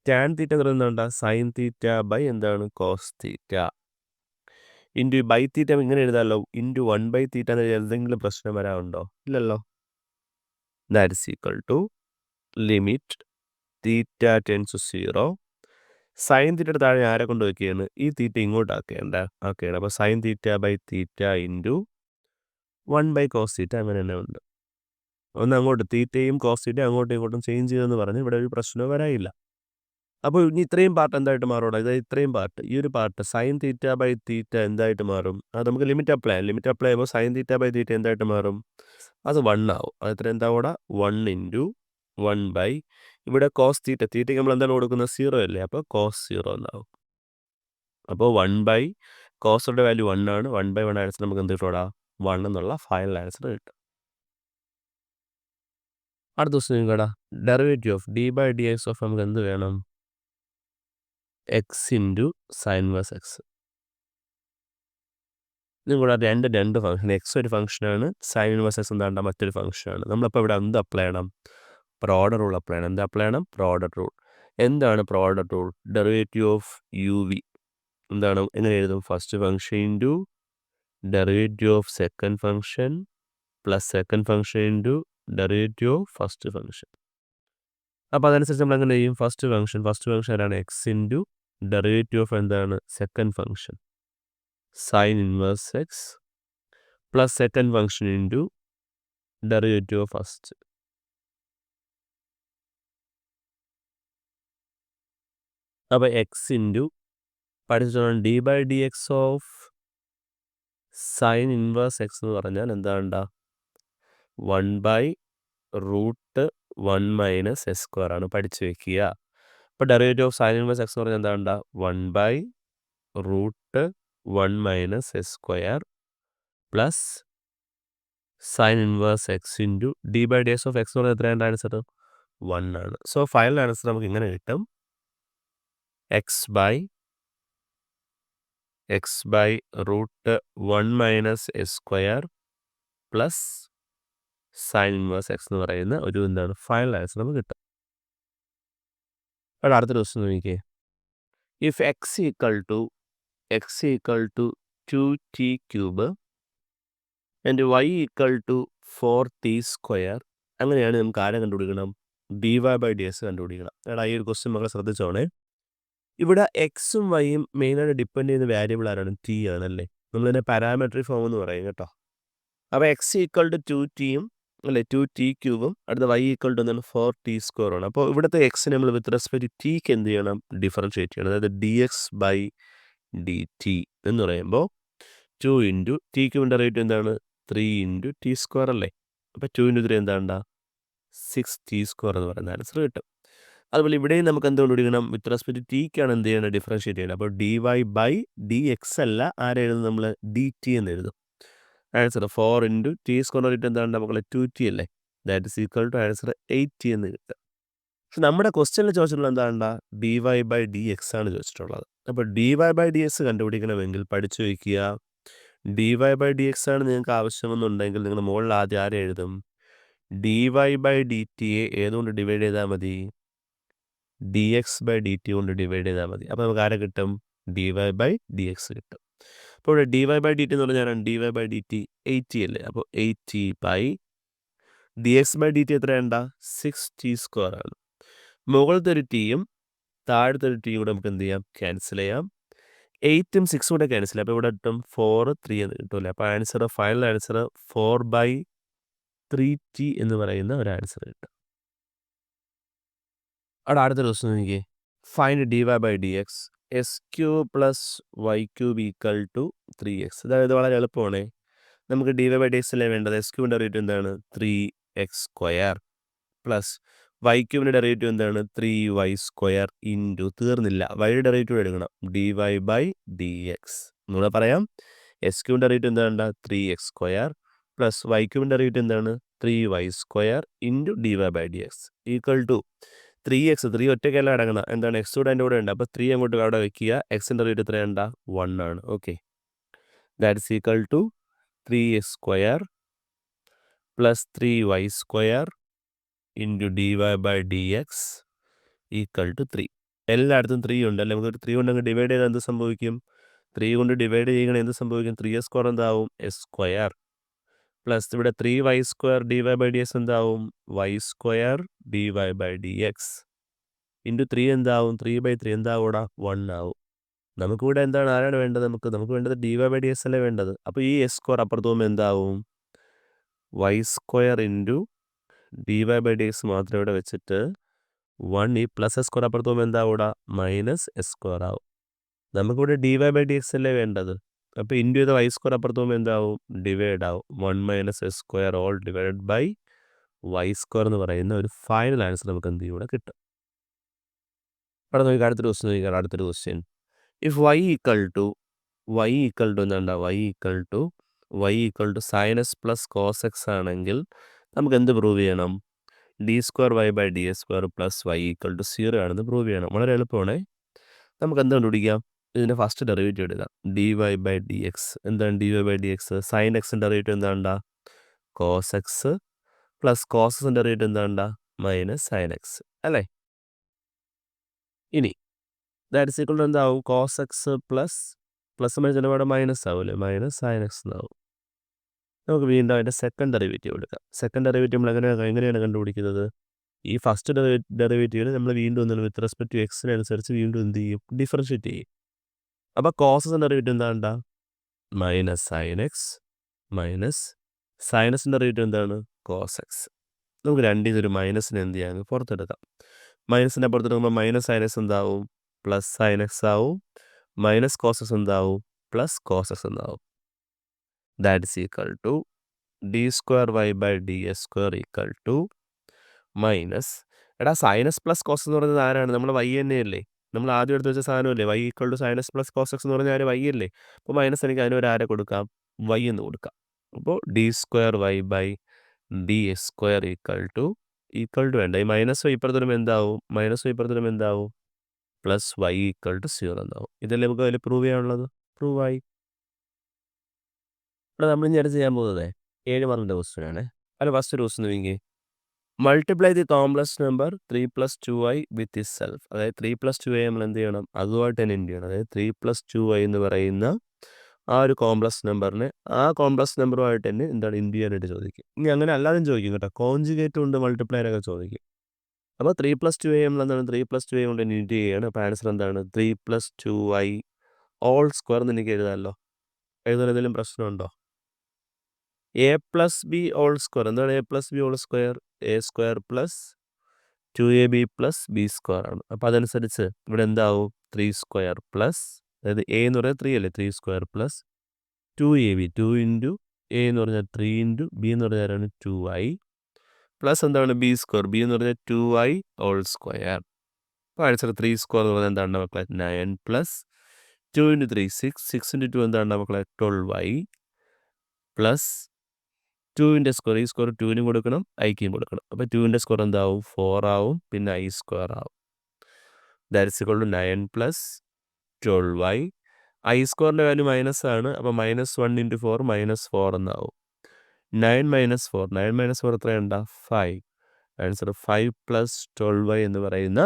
tan theta എന്ന് പറയുന്നത് സൈൻ തീറ്റ ബൈ എന്താണ് cos theta into by theta ഇങ്ങനെ എഴുതാമല്ലോ, ഇൻറ്റു 1/തീറ്റ എന്ന് എന്തെങ്കിലും പ്രശ്നം വരാറുണ്ടോ, ഇല്ലല്ലോ. That is equal to limit theta tends 0 sine തീറ്റയുടെ താഴെ ആരെ കൊണ്ട് വയ്ക്കുകയാണ്, ഈ തീറ്റ ഇങ്ങോട്ട് ആക്കുകയാണ്. അപ്പോൾ sine theta by theta into 1/കോസ് തീറ്റ അങ്ങനെ തന്നെ ഉണ്ട്. ഒന്ന് അങ്ങോട്ട് തീറ്റയും കോസ് തീറ്റയും അങ്ങോട്ടും ഇങ്ങോട്ടും ചേഞ്ച് ചെയ്തെന്ന് പറഞ്ഞ് ഇവിടെ ഒരു പ്രശ്നവും വരായില്ല. അപ്പോൾ ഇനി ഇത്രയും പാർട്ട് എന്തായിട്ട് മാറും, അതായത് ഇത്രയും പാർട്ട്, ഈ ഒരു part sine theta by theta എന്തായിട്ട് മാറും, അത് നമുക്ക് ലിമിറ്റ് അപ്ലൈ ചെയ്യുമ്പോൾ സൈൻ തീറ്റ ബൈ തീറ്റ എന്തായിട്ട് മാറും, അത് 1 ആവും. അത് എത്ര എന്താ കൂടെ 1 ഇൻറ്റു 1 ഇവിടെ കോസ് തീറ്റയ്ക്ക് നമ്മൾ എന്താണ് കൊടുക്കുന്നത്, 0 അല്ലേ, അപ്പോൾ കോസ് 0 എന്നാവും. അപ്പോൾ 1 കോസിൻ്റെ വാല്യൂ 1 ആണ്. 1/1 ആൻസർ നമുക്ക് എന്ത് കിട്ടും, 1 എന്നുള്ള ഫൈനൽ ആൻസർ കിട്ടും. അടുത്ത ദിവസം നിങ്ങളുടെ derivative of d by d x of നമുക്ക് എന്ത് വേണം, x into sine inverse x. നിങ്ങളുടെ രണ്ട് ഫംഗ്ഷൻ, എക്സ് ഒരു ഫംഗ്ഷനാണ്, സൈൻ ഇൻവേഴ്സ് എക്സ് എന്താണ്ട മറ്റൊരു ഫംഗ്ഷനാണ്. നമ്മളപ്പോൾ ഇവിടെ എന്ത് അപ്ലൈ ചെയ്യണം, പ്രോഡക്റ്റ് റൂൾ അപ്ലൈ ചെയ്യണം. എന്ത് അപ്ലൈ ചെയ്യണം, പ്രോഡക്റ്റ് റൂൾ. എന്താണ് product rule, derivative of u v എന്താണ്, എങ്ങനെ എഴുതും, first function into derivative of second function plus second function into derivative of first function. അപ്പോൾ അതനുസരിച്ച് നമ്മൾ എങ്ങനെ ചെയ്യും, ഫസ്റ്റ് ഫംഗ്ഷൻ ആരാണ്, എക്സ് ഇൻറ്റു ഡെറിവേറ്റീവ് ഓഫ് എന്താണ് second function sine inverse x plus second function into derivative of first. അപ്പോൾ എക്സ് ഇൻറ്റു പഠിച്ചിട്ടാണ് d by d x of sine inverse x എന്ന് പറഞ്ഞാൽ എന്താണ്ടാ 1/√1 - s² ആണ്, പഠിച്ചു വെക്കുക. അപ്പോൾ derivative of sine inverse x എന്ന് പറഞ്ഞാൽ എന്താണ്ടാ 1/√1 - s² plus sine inverse x into d by d x of x എന്ന് പറഞ്ഞാൽ എത്രയാണ് ആൻസർ, 1 ആണ്. സോ ഫൈനൽ ആൻസർ നമുക്ക് ഇങ്ങനെ കിട്ടും, x/√1 - s² plus sine inverse x എന്ന് പറയുന്ന ഒരു എന്താണ് ഫൈനൽ ആൻസർ നമുക്ക് കിട്ടും. അവിടെ അടുത്ത ദിവസം നോക്കിക്കേ, if x equal to 2t³ and y equal to 4t², അങ്ങനെയാണ് നമുക്ക് ആരെ കണ്ടുപിടിക്കണം, dy/dx കണ്ടുപിടിക്കണം. എടാ ഈ ഒരു ക്വസ്റ്റ്യൻ മക്കളെ ശ്രദ്ധിച്ചോണേ. ഇവിടെ എക്സും വൈയും മെയിനായിട്ട് ഡിപ്പെൻഡ് ചെയ്യുന്ന വേരിയബിൾ ആരാണ്, ടി ആണല്ലേ. നമ്മളിതിനെ പാരാമെട്രിക് ഫോം എന്ന് പറയും കേട്ടോ. അപ്പോൾ എക്സ് ഈക്വൽ ടു 2t അല്ലേ, 2t³ അടുത്ത y ഈക്വൽ ടു എന്താണ് 4t² ആണ്. അപ്പോൾ ഇവിടുത്തെ എക്സിനെ നമ്മൾ വിത്ത് റെസ്പെക്ട് ടിക്ക് എന്ത് ചെയ്യണം, ഡിഫറൻഷിയേറ്റ് ചെയ്യണം. അതായത് dx/dt എന്ന് പറയുമ്പോൾ 2 ഇൻറ്റു ടിക്ക് ഡെറിവേറ്റീവ് എന്താണ് 3 ഇൻറ്റു t² അല്ലേ. അപ്പോൾ 2 ഇൻറ്റു 3 എന്താണ്ടാ 6t² എന്ന് പറയുന്ന ആൻസർ കിട്ടും. അതുപോലെ ഇവിടെയും നമുക്ക് എന്ത് കണ്ടുപിടിക്കണം, വിത്ത് റെസ്പെക്ട് ടിക്കാണ് എന്ത് ചെയ്യണം, ഡിഫറൻഷിയേറ്റ് ചെയ്യണം. അപ്പോൾ dy/dx അല്ല, ആരെഴുതും നമ്മൾ dt എന്ന് എഴുതും. ആൻസർ 4 ഇൻറ്റു t² എന്താണ് മക്കളെ 2t അല്ലേ, that is equal to answer 8t എന്ന് കിട്ടും. പക്ഷെ നമ്മുടെ ക്വസ്റ്റ്യനിൽ ചോദിച്ചിട്ടുള്ളത് എന്താണ്ടാ dy/dx ആണ് ചോദിച്ചിട്ടുള്ളത്. അപ്പോൾ dy/dx കണ്ടുപിടിക്കണമെങ്കിൽ പഠിച്ചു വയ്ക്കുക, dy/dx ആണ് നിങ്ങൾക്ക് ആവശ്യമെന്നുണ്ടെങ്കിൽ നിങ്ങൾ മുകളിൽ ആദ്യം ആരെ എഴുതും, dy/dtയെ ഏതുകൊണ്ട് ഡിവൈഡ് ചെയ്താൽ മതി, dx/dt കൊണ്ട് ഡിവൈഡ് ചെയ്താൽ മതി. അപ്പോൾ നമുക്ക് ആരെ കിട്ടും, dy/dx കിട്ടും. അപ്പോൾ ഇവിടെ dy/dt എന്ന് പറഞ്ഞാൽ dy/dt 80 അല്ലേ, അപ്പോൾ 80/dx/dt എത്രയാണ്ടാ 6t² ആണ്. മുകളിലത്തെ ഒരു ടിയും താഴത്തെ ഒരു ടിയും കൂടെ നമുക്ക് എന്ത് ചെയ്യാം, ക്യാൻസൽ ചെയ്യാം. 8ഉം 6ഉം കൂടെ ക്യാൻസൽ ചെയ്യാം. അപ്പോൾ ഇവിടെ കിട്ടും 4 3 എന്ന് കിട്ടുമല്ലേ. അപ്പോൾ ആൻസർ ഫൈനൽ ആൻസർ 4/3t എന്ന് പറയുന്ന ഒരു ആൻസർ കിട്ടും. അവിടെ അടുത്ത ദിവസം നോക്കിയേ, find dy/dx s³ plus y³ equal to 3x. അതായത് വളരെ എളുപ്പമാണ്. നമുക്ക് dy/dx അല്ലേ വേണ്ടത്, s³ ഡെറിവേറ്റീവ് എന്താണ് 3x² പ്ലസ് y³ ഡെറിവേറ്റീവ് എന്താണ് 3y² ഇൻറ്റു തീർന്നില്ല, y ഡെറിവേറ്റീവ് എടുക്കണം, dy/dx. ഒന്നുകൂടെ പറയാം, s³ ഡെറിവേറ്റീവ് എന്താണ് 3x² പ്ലസ് y³ ഡെറിവേറ്റീവ് എന്താണ് 3y² into dy/dx equal to 3x 3 ഒറ്റയ്ക്കല്ല അടങ്ങണം എന്താണ് എക്സ് കൂടെ എൻ്റെ കൂടെ ഉണ്ട് അപ്പോൾ 3 അങ്ങോട്ട് അവിടെ വെക്കുക എക്സിൻ്റെ റേറ്റ് എത്രയുണ്ട 1 ആണ് okay that's equal to 3x² plus 3y² into dy/dx equal to 3 എല്ലായിടത്തും 3 ഉണ്ട് അല്ലെ നമുക്ക് 3 കൊണ്ട് അങ്ങ് ഡിവൈഡ് ചെയ്താൽ എന്ത് സംഭവിക്കും 3 കൊണ്ട് ഡിവൈഡ് ചെയ്യണമെങ്കിൽ എന്ത് സംഭവിക്കും 3x² എന്താവും s² പ്ലസ് ഇവിടെ 3y² dy/dx എന്താവും y² dy/dx ഇൻറ്റു 3 എന്താവും 3/3 എന്താവൂടാ 1 ആവും നമുക്കിവിടെ എന്താണ് ആരാണ് വേണ്ടത് നമുക്ക് വേണ്ടത് dy/dx അല്ലേ വേണ്ടത് അപ്പോൾ ഈ s² അപ്പുറത്ത് പോകുമ്പോൾ എന്താവും y² ഇൻറ്റു dy/dx മാത്രം ഇവിടെ വെച്ചിട്ട് 1 ഈ പ്ലസ് s² അപ്പുറത്ത് പോകുമ്പോൾ എന്താവൂടാ മൈനസ് s² ആവും നമുക്കിവിടെ dy/dx അല്ലേ വേണ്ടത് അപ്പോൾ ഇൻറ്റു ചെയ്ത y² അപ്പുറത്ത് പോകുമ്പോൾ എന്താവും ഡിവൈഡ് ആവും 1 minus s² all divided by y² എന്ന് പറയുന്ന ഒരു ഫൈനൽ ആൻസർ നമുക്ക് എന്ത് ചെയ്യും ഇവിടെ കിട്ടും അവിടെ നോക്കി അടുത്തൊരു question if y equal to എന്താ y equal to sine s plus cos x ആണെങ്കിൽ നമുക്ക് എന്ത് പ്രൂവ് ചെയ്യണം d²y/dx² plus y equal to 0 ആണെന്ന് പ്രൂവ് ചെയ്യണം വളരെ എളുപ്പമാണ് നമുക്ക് എന്ത് കണ്ടുപിടിക്കാം ഇതിൻ്റെ ഫസ്റ്റ് ഡെറിവേറ്റീവ് എടുക്കാം dy/dx എന്താണ് dy/dx സൈൻ എക്സിൻ്റെ ഡെറിവേറ്റീവ് എന്താണ്ടാ കോസ് എക്സ് പ്ലസ് കോസസിൻ്റെ ഡെറിവേറ്റീവ് എന്താണ്ടാ മൈനസ് സൈൻ എക്സ് അല്ലേ ഇനി ദാറ്റ്സ് ഈക്വൽ ടു എന്താവും കോസ് എക്സ് പ്ലസ് ചിലവിടെ മൈനസ് ആവും അല്ലേ മൈനസ് സൈൻ എക്സ് എന്നാവും നമുക്ക് വീണ്ടും അതിൻ്റെ സെക്കൻഡ് ഡെറിവേറ്റീവ് എടുക്കാം സെക്കൻഡ് ഡെറിവേറ്റീവ് നമ്മൾ എങ്ങനെയാണ് കണ്ടുപിടിക്കുന്നത് ഈ ഫസ്റ്റ് ഡെറിവേറ്റീവിന് നമ്മൾ വീണ്ടും എന്താണ് വിത്ത് റെസ്പെക്ട് ടു എക്സിനനുസരിച്ച് വീണ്ടും എന്ത് ചെയ്യും ഡിഫറൻഷ്യേറ്റ് ചെയ്യും അപ്പോൾ കോസസിൻ്റെ ഡെറിവേറ്റീവ് എന്താണ്ടാ മൈനസ് സൈൻ എക്സ് മൈനസ് സൈനസിൻ്റെ ഡെറിവേറ്റീവ് എന്താണ് കോസ് എക്സ് നമുക്ക് രണ്ടിൽ ഒരു മൈനസിന് എന്ത് ചെയ്യാം പുറത്തെടുക്കാം മൈനസിൻ്റെ പുറത്തെടുക്കുമ്പോൾ മൈനസ് സൈനസ് എന്താവും പ്ലസ് സൈൻ എക്സ് ആവും മൈനസ് കോസസ് എന്താവും പ്ലസ് കോസസ് എന്താവും that is equal to d²y/ds² equal to minus എടാ സൈനസ് പ്ലസ് കോസസ് എന്ന് പറയുന്നത് ആരാണ് നമ്മൾ y തന്നെയല്ലേ നമ്മൾ ആദ്യം എടുത്ത് വെച്ച സാധനമല്ലേ y equal to sine s plus cos x എന്ന് പറഞ്ഞാൽ ആര് y അല്ലേ അപ്പോൾ മൈനസ് എനിക്ക് അതിനൊരു ആരെ കൊടുക്കാം y എന്ന് കൊടുക്കാം അപ്പോൾ d²y/ds² ഈക്വൽ ടു വേണ്ട ഈ മൈനസ് y ഇപ്പുറത്തും എന്താവും പ്ലസ് y ഈക്വൽ ടു 0 എന്നാവും ഇതല്ലേ നമുക്ക് അതിൽ പ്രൂവ് ചെയ്യാനുള്ളത് പ്രൂവ് ആയി ഇവിടെ നമ്മൾ ഇനി അടുത്ത് ചെയ്യാൻ പോകുന്നത് 7 മാർക്കിൻ്റെ ക്വസ്റ്റ്യൻ ആണ് അതിൽ ഫസ്റ്റ് ഒരു ക്വസ്റ്റ്യൻ നോക്കിയേ multiply the complex number 3 + 2i with is self അതായത് 3 + 2i നമ്മൾ എന്ത് ചെയ്യണം അതുമായിട്ട് തന്നെ എന്ത് ചെയ്യണം അതായത് 3 + 2i എന്ന് പറയുന്ന ആ ഒരു കോംപ്ലക്സ് നമ്പറിനെ ആ കോംപ്ലക്സ് നമ്പറുമായിട്ട് തന്നെ എന്താണ് ഇൻറ്റു ചെയ്യാനായിട്ട് ചോദിക്കും ഇനി അങ്ങനെ അല്ലാതെ ചോദിക്കും കേട്ടോ കോൺജുഗേറ്റ് കൊണ്ട് മൾട്ടിപ്ലൈനൊക്കെ ചോദിക്കും അപ്പോൾ 3 + 2i നമ്മൾ എന്താണ് 3 + 2i കൊണ്ട് ഇൻറ്റു ചെയ്യണം അപ്പോൾ ആൻസർ എന്താണ് 3 + 2i ഓൾ സ്ക്വയർ എന്ന് എനിക്ക് എഴുതാമല്ലോ എഴുതാൻ എന്തെങ്കിലും പ്രശ്നമുണ്ടോ a + b ഓൾ സ്ക്വയർ എന്താണ് a + b all square a² plus 2ab plus b² ആണ് അപ്പോൾ അതനുസരിച്ച് ഇവിടെ എന്താവും 3² പ്ലസ് അതായത് a എന്ന് പറഞ്ഞാൽ 3 അല്ലേ 3² പ്ലസ് 2ab 2 ഇൻറ്റു a എന്ന് പറഞ്ഞാൽ 3 ഇൻറ്റു b എന്ന് പറഞ്ഞാൽ 2i പ്ലസ് എന്താണ് b² എന്ന് പറഞ്ഞാൽ 2i ഓൾ സ്ക്വയർ അപ്പോൾ ആൻസർ 3² എന്ന് പറഞ്ഞാൽ എന്താണ് മക്കളെ 9 പ്ലസ് 2 ഇൻറ്റു 3 6 ഇൻറ്റു 2 എന്താണ് മക്കളെ 12i പ്ലസ് 2ൻ്റെ സ്ക്വയർ ഈ സ്ക്വയർ 2നും കൊടുക്കണം ഐക്കും കൊടുക്കണം അപ്പോൾ 2ൻ്റെ സ്ക്വയർ എന്താവും 4 ആവും പിന്നെ i² ആവും that is equal to 9 plus 12i i²ൻ്റെ വാല്യൂ മൈനസ് ആണ് അപ്പോൾ -1 ഇൻറ്റു 4 -4 എന്നാവും 9 - 4 എത്രയുണ്ടാ 5 ആൻസർ 5 + 12i എന്ന് പറയുന്ന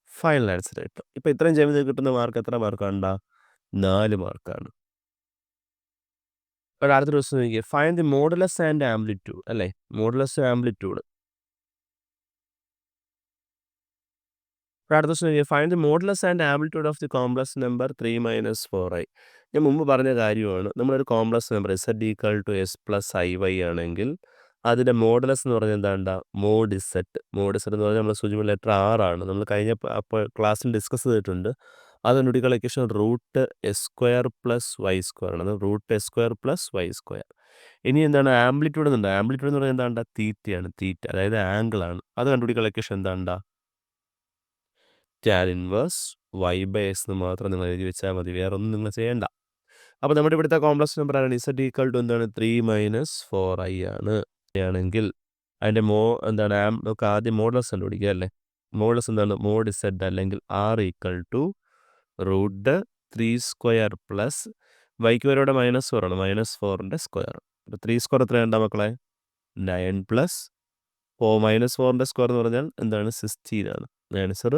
ഫൈനൽ ആൻസർ കിട്ടും ഇപ്പോൾ ഇത്രയും ചെയ്യുമ്പോൾ കിട്ടുന്ന മാർക്ക് എത്ര മാർക്കാണ്ടാ 4 മാർക്കാണ് അടുത്തൊരു ക്വസ്റ്റ്യൻ നോക്കിയേ find the modulus and amplitude അല്ലേ മോഡുലസ് ആംപ്ലിറ്റ്യൂഡ് അടുത്ത ക്വസ്റ്റ്യൻ നോക്കിയേ find the modulus and amplitude of the complex number 3 - 4i ഞാൻ മുമ്പ് പറഞ്ഞ കാര്യമാണ് നമ്മളൊരു complex number z = s + iy ആണെങ്കിൽ അതിൻ്റെ മോഡുലസ് എന്ന് പറഞ്ഞാൽ എന്താണ്ട മോഡ് ഇസെറ്റ് എന്ന് പറഞ്ഞാൽ നമ്മൾ സൂചിപ്പിക്കുന്ന ലെറ്റർ R ആണ് നമ്മൾ കഴിഞ്ഞ ക്ലാസ്സിൽ ഡിസ്കസ് ചെയ്തിട്ടുണ്ട് അത് കണ്ടുപിടിക്കാനുള്ള ഇക്വേഷൻ √s² + y² ആണ് √s² + y². ഇനി എന്താണ് ആംപ്ലിറ്റ്യൂഡ് എന്നുണ്ട് ആംപ്ലിറ്റ്യൂഡ് എന്ന് പറഞ്ഞാൽ എന്താണ്ട തീറ്റയാണ് അതായത് ആംഗിൾ ആണ് അത് കണ്ടുപിടിക്കാനുള്ള ഇക്വേഷൻ എന്താണ്ട tan ഇൻവേഴ്സ് y/x എന്ന് മാത്രം നിങ്ങൾ എഴുതി വെച്ചാൽ മതി വേറെ ഒന്നും നിങ്ങൾ ചെയ്യേണ്ട അപ്പോൾ നമ്മുടെ ഇവിടുത്തെ കോംപ്ലക്സ് നമ്പർ ആണ് z = എന്താണ് 3 - 4i ആണ് ആണെങ്കിൽ അതിൻ്റെ എന്താണ് നമുക്ക് ആദ്യം മോഡുലസ് കണ്ടുപിടിക്കുക അല്ലേ. മോഡുലസ് എന്താണ്? മോഡ് ഇസഡ് അല്ലെങ്കിൽ ആർ ഈക്വൽ ടു √3² പ്ലസ് വൈക്ക് വരെ -4 ആണ്, -4ൻ്റെ സ്ക്വയർ. അപ്പോൾ 3² എത്രയുണ്ടാ മക്കളെ? 9 പ്ലസ് -4ൻ്റെ സ്ക്വയർ എന്ന് പറഞ്ഞാൽ എന്താണ്? 16 ആണ്. ആൻസർ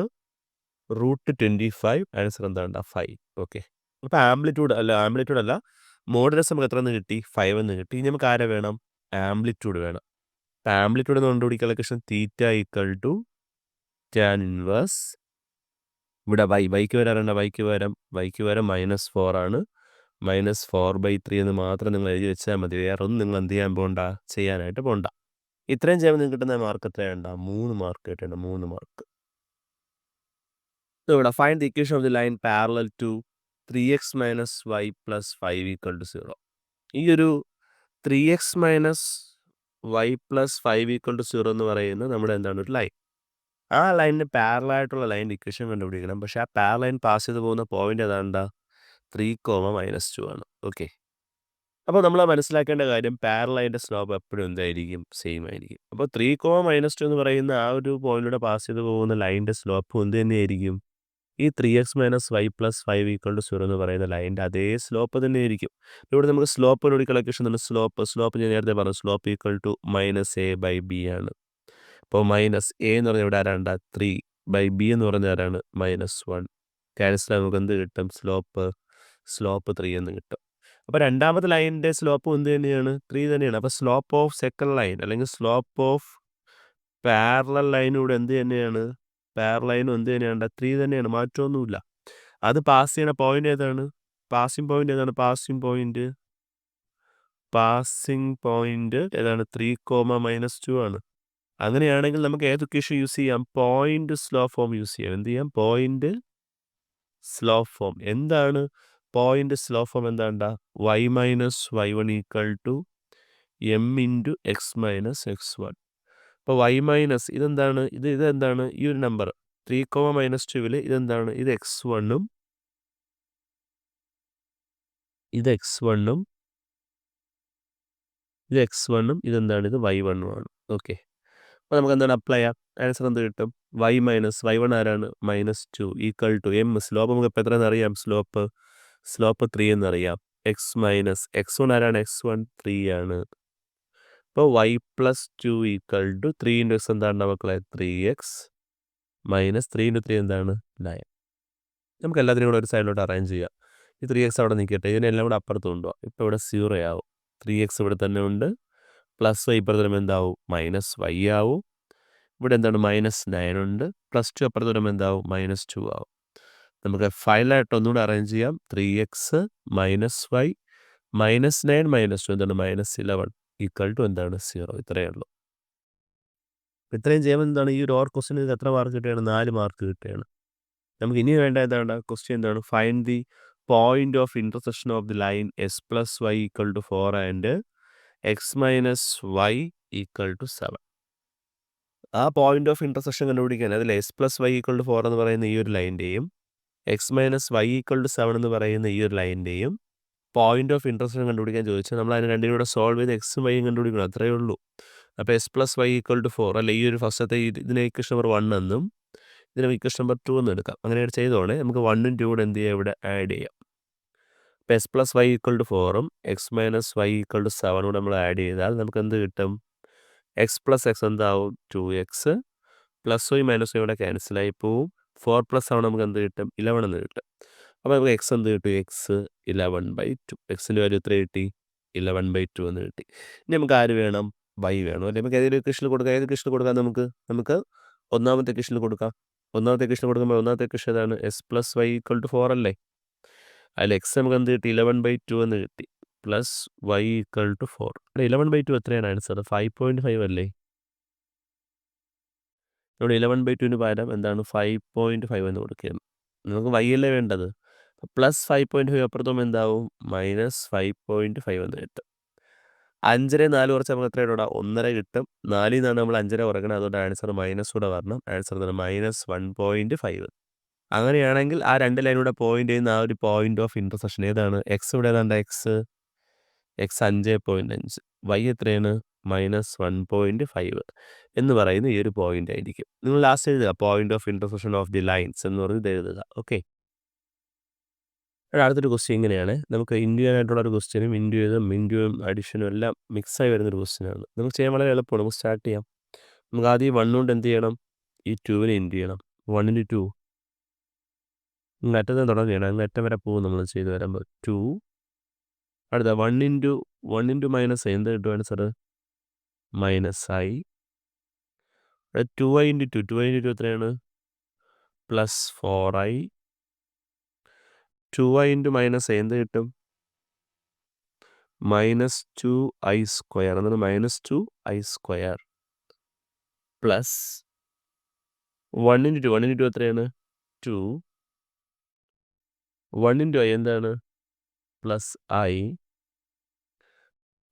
√25. ആൻസർ എന്താണ്? 5. ഓക്കെ. അപ്പോൾ ആംപ്ലിറ്റ്യൂഡ് അല്ല മോഡുലസ് നമുക്ക് എത്ര എന്ന് കിട്ടി? 5 എന്ന് കിട്ടി. ഇനി നമുക്ക് ആരെ വേണം? ആംപ്ലിറ്റ്യൂഡ് വേണം. ആംപ്ലിറ്റ്യൂഡ് എന്ന് കണ്ടുപിടിക്കാനുള്ള equation theta equal to tan inverse ഇവിടെ വൈക്ക് വരാറുണ്ട്, വൈക്ക് വരം -4 ആണ്. -4/3 എന്ന് മാത്രം നിങ്ങൾ എഴുതി വെച്ചാൽ മതി. വേറെ ഒന്നും നിങ്ങൾ എന്ത് ചെയ്യാൻ പോകണ്ട, ചെയ്യാനായിട്ട് പോകണ്ട. ഇത്രയും ചെയ്യുമ്പോൾ നിങ്ങൾക്ക് കിട്ടുന്ന മാർക്ക് എത്രയുണ്ട? 3 മാർക്ക് കിട്ടേണ്ട, 3 മാർക്ക്. ഇവിടെ find the equation of the line parallel to 3x - y + 5 = 0. ഈ ഒരു 3x - y + 5 = 0 എന്ന് പറയുന്നത് നമ്മുടെ എന്താണ്? ഒരു ലൈൻ. ആ ലൈനിന് പാരലായിട്ടുള്ള ലൈൻ ഇക്വേഷൻ കണ്ടുപിടിക്കണം. പക്ഷേ ആ പാരലൈൻ പാസ് ചെയ്ത് പോകുന്ന പോയിന്റ് ഏതാണ്ടാ? 3, -2 ആണ്. ഓക്കെ. അപ്പോൾ നമ്മൾ മനസ്സിലാക്കേണ്ട കാര്യം പാരലൈൻ്റെ സ്ലോപ്പ് എപ്പോഴും എന്തായിരിക്കും? സെയിം ആയിരിക്കും. അപ്പോൾ 3, -2 എന്ന് പറയുന്ന ആ ഒരു പോയിന്റിലൂടെ പാസ് ചെയ്ത് പോകുന്ന ലൈനിൻ്റെ സ്ലോപ്പ് എന്ത് തന്നെയായിരിക്കും? ഈ 3x - y + 5 = 0 എന്ന് പറയുന്ന ലൈനിൻ്റെ അതേ സ്ലോപ്പ് തന്നെയായിരിക്കും. ഇവിടെ നമുക്ക് സ്ലോപ്പ് കണ്ടുപിടിക്കാനുള്ള ഇക്വേഷൻ എന്താണ്? സ്ലോപ്പ് ഞാൻ നേരത്തെ പറഞ്ഞു. സ്ലോപ്പ് ഈക്വൽ ടു -a/b ആണ്. അപ്പോൾ -a എന്ന് പറഞ്ഞാൽ ഇവിടെ ആരാണ്ട? 3/b എന്ന് പറഞ്ഞാൽ ആരാണ്? -1. ക്യാൻസൽ നമുക്ക് എന്ത് കിട്ടും? സ്ലോപ്പ് 3 എന്ന് കിട്ടും. അപ്പോൾ രണ്ടാമത്തെ ലൈനിൻ്റെ സ്ലോപ്പ് എന്ത് തന്നെയാണ്? 3 തന്നെയാണ്. അപ്പോൾ സ്ലോപ്പ് ഓഫ് സെക്കൻഡ് ലൈൻ അല്ലെങ്കിൽ സ്ലോപ്പ് ഓഫ് പാരലൽ ലൈനിലൂടെ എന്ത് തന്നെയാണ്? പാരലൈനും എന്ത് തന്നെയാണ്? 3 തന്നെയാണ്, മാറ്റമൊന്നുമില്ല. അത് പാസ് ചെയ്യുന്ന പോയിന്റ് ഏതാണ്? പാസിംഗ് പോയിന്റ് ഏതാണ്? പാസിംഗ് പോയിന്റ് ഏതാണ്? 3, -2 ആണ്. അങ്ങനെയാണെങ്കിൽ നമുക്ക് ഏത് ഇക്വേഷൻ യൂസ് ചെയ്യാം? പോയിന്റ് സ്ലോ ഫോം യൂസ് ചെയ്യാം. എന്ത് ചെയ്യാം? Point slope form. എന്താണ് പോയിന്റ് സ്ലോ ഫോം? എന്താണ്ടാ? y - y1 = m × x - x1. അപ്പോൾ ഇതെന്താണ്? ഇതെന്താണ്? ഈ ഒരു നമ്പർ 3, -2 ഇതെന്താണ്? ഇത് x1ഉം ഇതെന്താണ്? ഇത് y1ഉം ആണ്. ഓക്കെ. അപ്പോൾ നമുക്ക് എന്താണ് അപ്ലൈ ചെയ്യാം? ആൻസർ എന്ത് കിട്ടും? y1 ആരാണ്? -2 = m. സ്ലോപ്പ് നമുക്ക് ഇപ്പോൾ എത്രയെന്ന് അറിയാം? സ്ലോപ്പ് 3 എന്നറിയാം. x1 ആരാണ്? x1 3 ആണ്. അപ്പോൾ y + 2 = 3 × x എന്താണ് മക്കളെ? 3x - 3 × 3 എന്താണ്? 9. നമുക്ക് എല്ലാത്തിനും കൂടെ ഒരു സൈഡിലോട്ട് അറേഞ്ച് ചെയ്യാം. ഈ 3x അവിടെ നിൽക്കട്ടെ. ഇതിനെല്ലാം കൂടെ അപ്പുറത്ത് കൊണ്ടുപോകാം. ഇപ്പോൾ ഇവിടെ 0 ആവും. 3x ഇവിടെ തന്നെ ഉണ്ട്. +y ഇപ്പുറത്ത് വരുമ്പോൾ എന്താവും? -y ആവും. ഇവിടെ എന്താണ്? -9 ഉണ്ട്. +2 അപ്പുറത്ത് വരുമ്പോൾ എന്താവും? -2 ആവും. നമുക്ക് ഫൈനലായിട്ട് ഒന്നുകൂടെ അറേഞ്ച് ചെയ്യാം. 3x - y -9 -2 എന്താണ്? -11 = എന്താണ്? 0. ഇത്രയേ ഉള്ളൂ. ഇത്രയും ചെയ്യുമ്പോൾ എന്താണ്? ഈ ഒരു ഓർ ക്വസ്റ്റിന് ഇത് എത്ര മാർക്ക് കിട്ടുകയാണ്? 4 മാർക്ക് കിട്ടുകയാണ്. നമുക്ക് ഇനി വേണ്ട എന്താണ്? ക്വസ്റ്റ്യൻ എന്താണ്? Find the point of intersection of the line s + y = 4 and x - y = 7. ആ പോയിന്റ് ഓഫ് ഇന്റർസെക്ഷൻ കണ്ടുപിടിക്കാൻ അതിൽ s + y = 4 എന്ന് പറയുന്ന ഈ ഒരു ലൈൻ്റെയും x - y = 7 എന്ന് പറയുന്ന ഈ ഒരു ലൈൻ്റെയും പോയിന്റ് ഓഫ് ഇന്റർസെക്ഷൻ കണ്ടുപിടിക്കാൻ ചോദിച്ചാൽ നമ്മൾ അതിന് രണ്ടിനും കൂടെ സോൾവ് ചെയ്ത് x ഉം y യും കണ്ടുപിടിക്കണം. അത്രയേ ഉള്ളൂ. അപ്പോൾ s + y = 4 അല്ലെ? ഈ ഒരു ഫസ്റ്റത്തെ ഇതിനെ ഇക്വേഷൻ നമ്പർ 1 എന്നും ഇതിനെ ഇക്വേഷൻ നമ്പർ 2 എന്ന് എടുക്കാം. അങ്ങനെ ചെയ്തോണേ നമുക്ക് 1ഉം 2 കൂടെ എന്ത് ചെയ്യാം? ഇവിടെ ആഡ് ചെയ്യാം. അപ്പോൾ s + y = 4ഉം x - y = 7 കൂടെ നമ്മൾ ആഡ് ചെയ്താൽ നമുക്ക് എന്ത് കിട്ടും? x + x എന്താവും? 2x +y - y ഇവിടെ ക്യാൻസലായി പോവും. 4 + 7 നമുക്ക് എന്ത് കിട്ടും? 11 എന്ന് കിട്ടും. അപ്പോൾ നമുക്ക് x എന്ത് കിട്ടും? x 11/2. എക്സിൻ്റെ വാല്യൂ എത്ര കിട്ടി? 11/2 എന്ന് കിട്ടി. ഇനി നമുക്ക് ആര് വേണം? y വേണം അല്ലേ? നമുക്ക് ഏതെങ്കിലും ഇക്വേഷനിൽ കൊടുക്കാം. ഏത് ഇക്വേഷനിൽ കൊടുക്കാം? നമുക്ക് ഒന്നാമത്തെ ഇക്വേഷനിൽ കൊടുക്കാം. ഒന്നാമത്തെ ഇക്വേഷൻ കൊടുക്കുമ്പോൾ ഒന്നാമത്തെ ഇക്വേഷൻ ഏതാണ്? s + y = 4 അല്ലേ? അതിൽ x നമുക്ക് എന്ത് കിട്ടി? 11/2 എന്ന് കിട്ടി. y = 4. ഇവിടെ 11/2 എത്രയാണ് ആൻസർ? 5.5 അല്ലേ? ഇവിടെ 11/2ന് പകരം എന്താണ്? 5.5 എന്ന് കൊടുക്കുകയാണ്. നമുക്ക് y അല്ലേ വേണ്ടത്? +5.5 അപ്പുറത്തും എന്താവും? -5.5 എന്ന് കിട്ടും. 5നെ 4 കുറച്ച് നമുക്ക് എത്ര ഇടാം? 1.5 കിട്ടും. 4ൽ നിന്നാണ് നമ്മൾ 5.5 കുറയ്ക്കണം. അതുകൊണ്ട് ആൻസർ മൈനസ് കൂടെ വരണം. ആൻസർ എന്താണ്? -1.5. അങ്ങനെയാണെങ്കിൽ ആ രണ്ട് ലൈനൂടെ പോയിന്റ് ചെയ്യുന്ന ആ ഒരു പോയിന്റ് ഓഫ് ഇന്റർസെക്ഷൻ ഏതാണ്? x ഇവിടെ ഏതാണ്ട് x 5.5. y എത്രയാണ്? -1.5 എന്ന് പറയുന്ന ഈ ഒരു പോയിന്റ് ആയിരിക്കും. നിങ്ങൾ ലാസ്റ്റ് എഴുതുക point of intersection of the lines എന്ന് പറഞ്ഞത് എഴുതുക. ഓക്കെ. അടുത്തൊരു ക്വസ്റ്റ്യൻ ഇങ്ങനെയാണ്. നമുക്ക് ഇന്ത്യൻ ആയിട്ടുള്ള ഒരു ക്വസ്റ്റ്യനും ഇൻഡ്യയും അഡീഷനും എല്ലാം മിക്സായി വരുന്നൊരു ക്വസ്റ്റ്യനാണ്. നമുക്ക് ചെയ്യാൻ വളരെ എളുപ്പമാണ്. നമുക്ക് സ്റ്റാർട്ട് ചെയ്യാം. നമുക്ക് ആദ്യം 1 കൊണ്ട് എന്ത് ചെയ്യണം? ഈ 2നെ ഇൻറ്റു ചെയ്യണം. 1 × 2 അങ്ങ് അറ്റത്ത് നിന്ന് തുടങ്ങുകയാണ്. അങ്ങ് അറ്റം വരെ പോകും നമ്മൾ ചെയ്ത് വരുമ്പോൾ 2. അടുത്ത 1 × -i എന്ത് കിട്ടും ആൻസർ? -i. 2i × 2 2i × 2 എത്രയാണ്? +4i. 2i × -i എന്ത് കിട്ടും? -2i². അതാണ് -2i² പ്ലസ് 1 × 2 1 × 2 എത്രയാണ്? 2. 1 × i എന്താണ്? +i.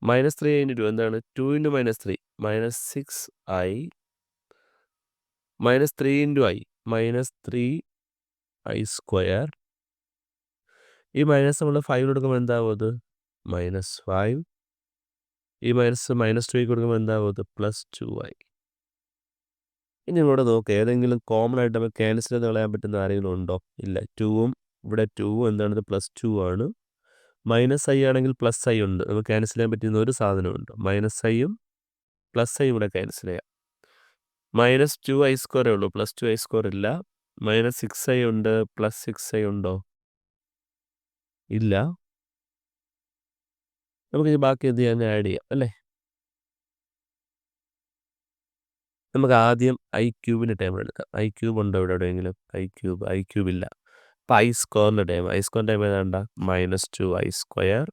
-3i × 2 എന്താണ്? 2 × -3 -6i. -3 × i -3i². ഈ മൈനസ് നമ്മൾ 5 കൊടുക്കുമ്പോൾ എന്താവും അത്? -5. ഈ -2i കൊടുക്കുമ്പോൾ എന്താവും അത്? +2i. ഇനി ഇവിടെ നോക്കുക, ഏതെങ്കിലും കോമൺ ആയിട്ട് നമുക്ക് ക്യാൻസൽ ചെയ്ത് കളയാൻ പറ്റുന്ന ആരെങ്കിലും ഉണ്ടോ? ഇല്ല. 2ഉം ഇവിടെ 2ഉം എന്താണ്? +2 ആണ്. -i ആണെങ്കിൽ +i ഉണ്ട്. നമുക്ക് ക്യാൻസൽ ചെയ്യാൻ പറ്റുന്ന ഒരു സാധനമുണ്ട്. -iയും +iയും ഇവിടെ ക്യാൻസൽ ചെയ്യാം. -2i² ഉള്ളൂ. +2i² ഇല്ല. -6i ഉണ്ട്. +6i ഉണ്ടോ? ഇല്ല. നമുക്ക് ഈ ബാക്കി എന്ത് ചെയ്യാൻ? ആഡ് ചെയ്യാം അല്ലേ? നമുക്ക് ആദ്യം i³ ടേം എടുക്കാം. i³ ഉണ്ടോ ഇവിടെ എവിടെയെങ്കിലും? i³ ഇല്ല. അപ്പോൾ i² ടേം ഏതാണ്ട? -2i².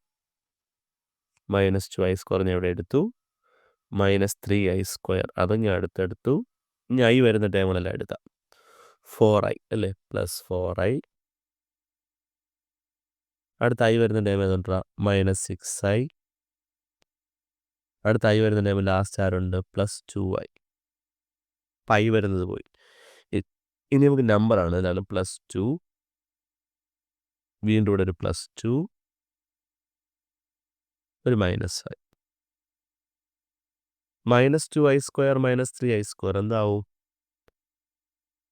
-2i² ഞാൻ ഇവിടെ എടുത്തു. -3i² അതും ഞാൻ അടുത്തെടുത്തു. ഇനി i വരുന്ന ടേമുകളെല്ലാം എടുക്കാം. 4i അല്ലേ? +4i. അടുത്ത i വരുന്ന ടേം ഏതുണ്ടാ? -6i. അടുത്ത i വരുന്ന ടേം ലാസ്റ്റ് ആരുണ്ട്? +2i. i വരുന്നത് പോയി. ഇനി നമുക്ക് നമ്പറാണ്. ഇതാണ് +2. വീണ്ടും ഇവിടെ ഒരു +2. ഒരു -i. -2i² -3i² എന്താവും?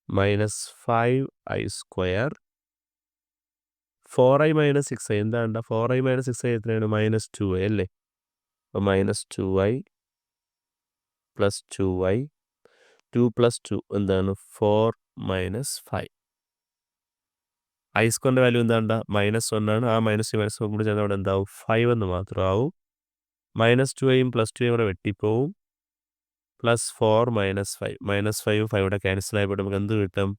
-5i². 4i -6i എന്താണ്ട? 4i -6i എത്രയാണ്? -2i അല്ലേ? അപ്പോൾ -2i +2i. 2 + 2 എന്താണ്? 4 - 5. i² value എന്താണ്ട? -1 ആണ്. ആ -1 കൂടി ചേർന്ന് അവിടെ എന്താവും? 5 എന്ന് മാത്രമാവും. -2iയും +2iയും കൂടെ വെട്ടിപ്പോവും. +4 - 5 -5ഉം 5 കൂടെ ക്യാൻസൽ ആയപ്പോൾ നമുക്ക് എന്ത് കിട്ടും?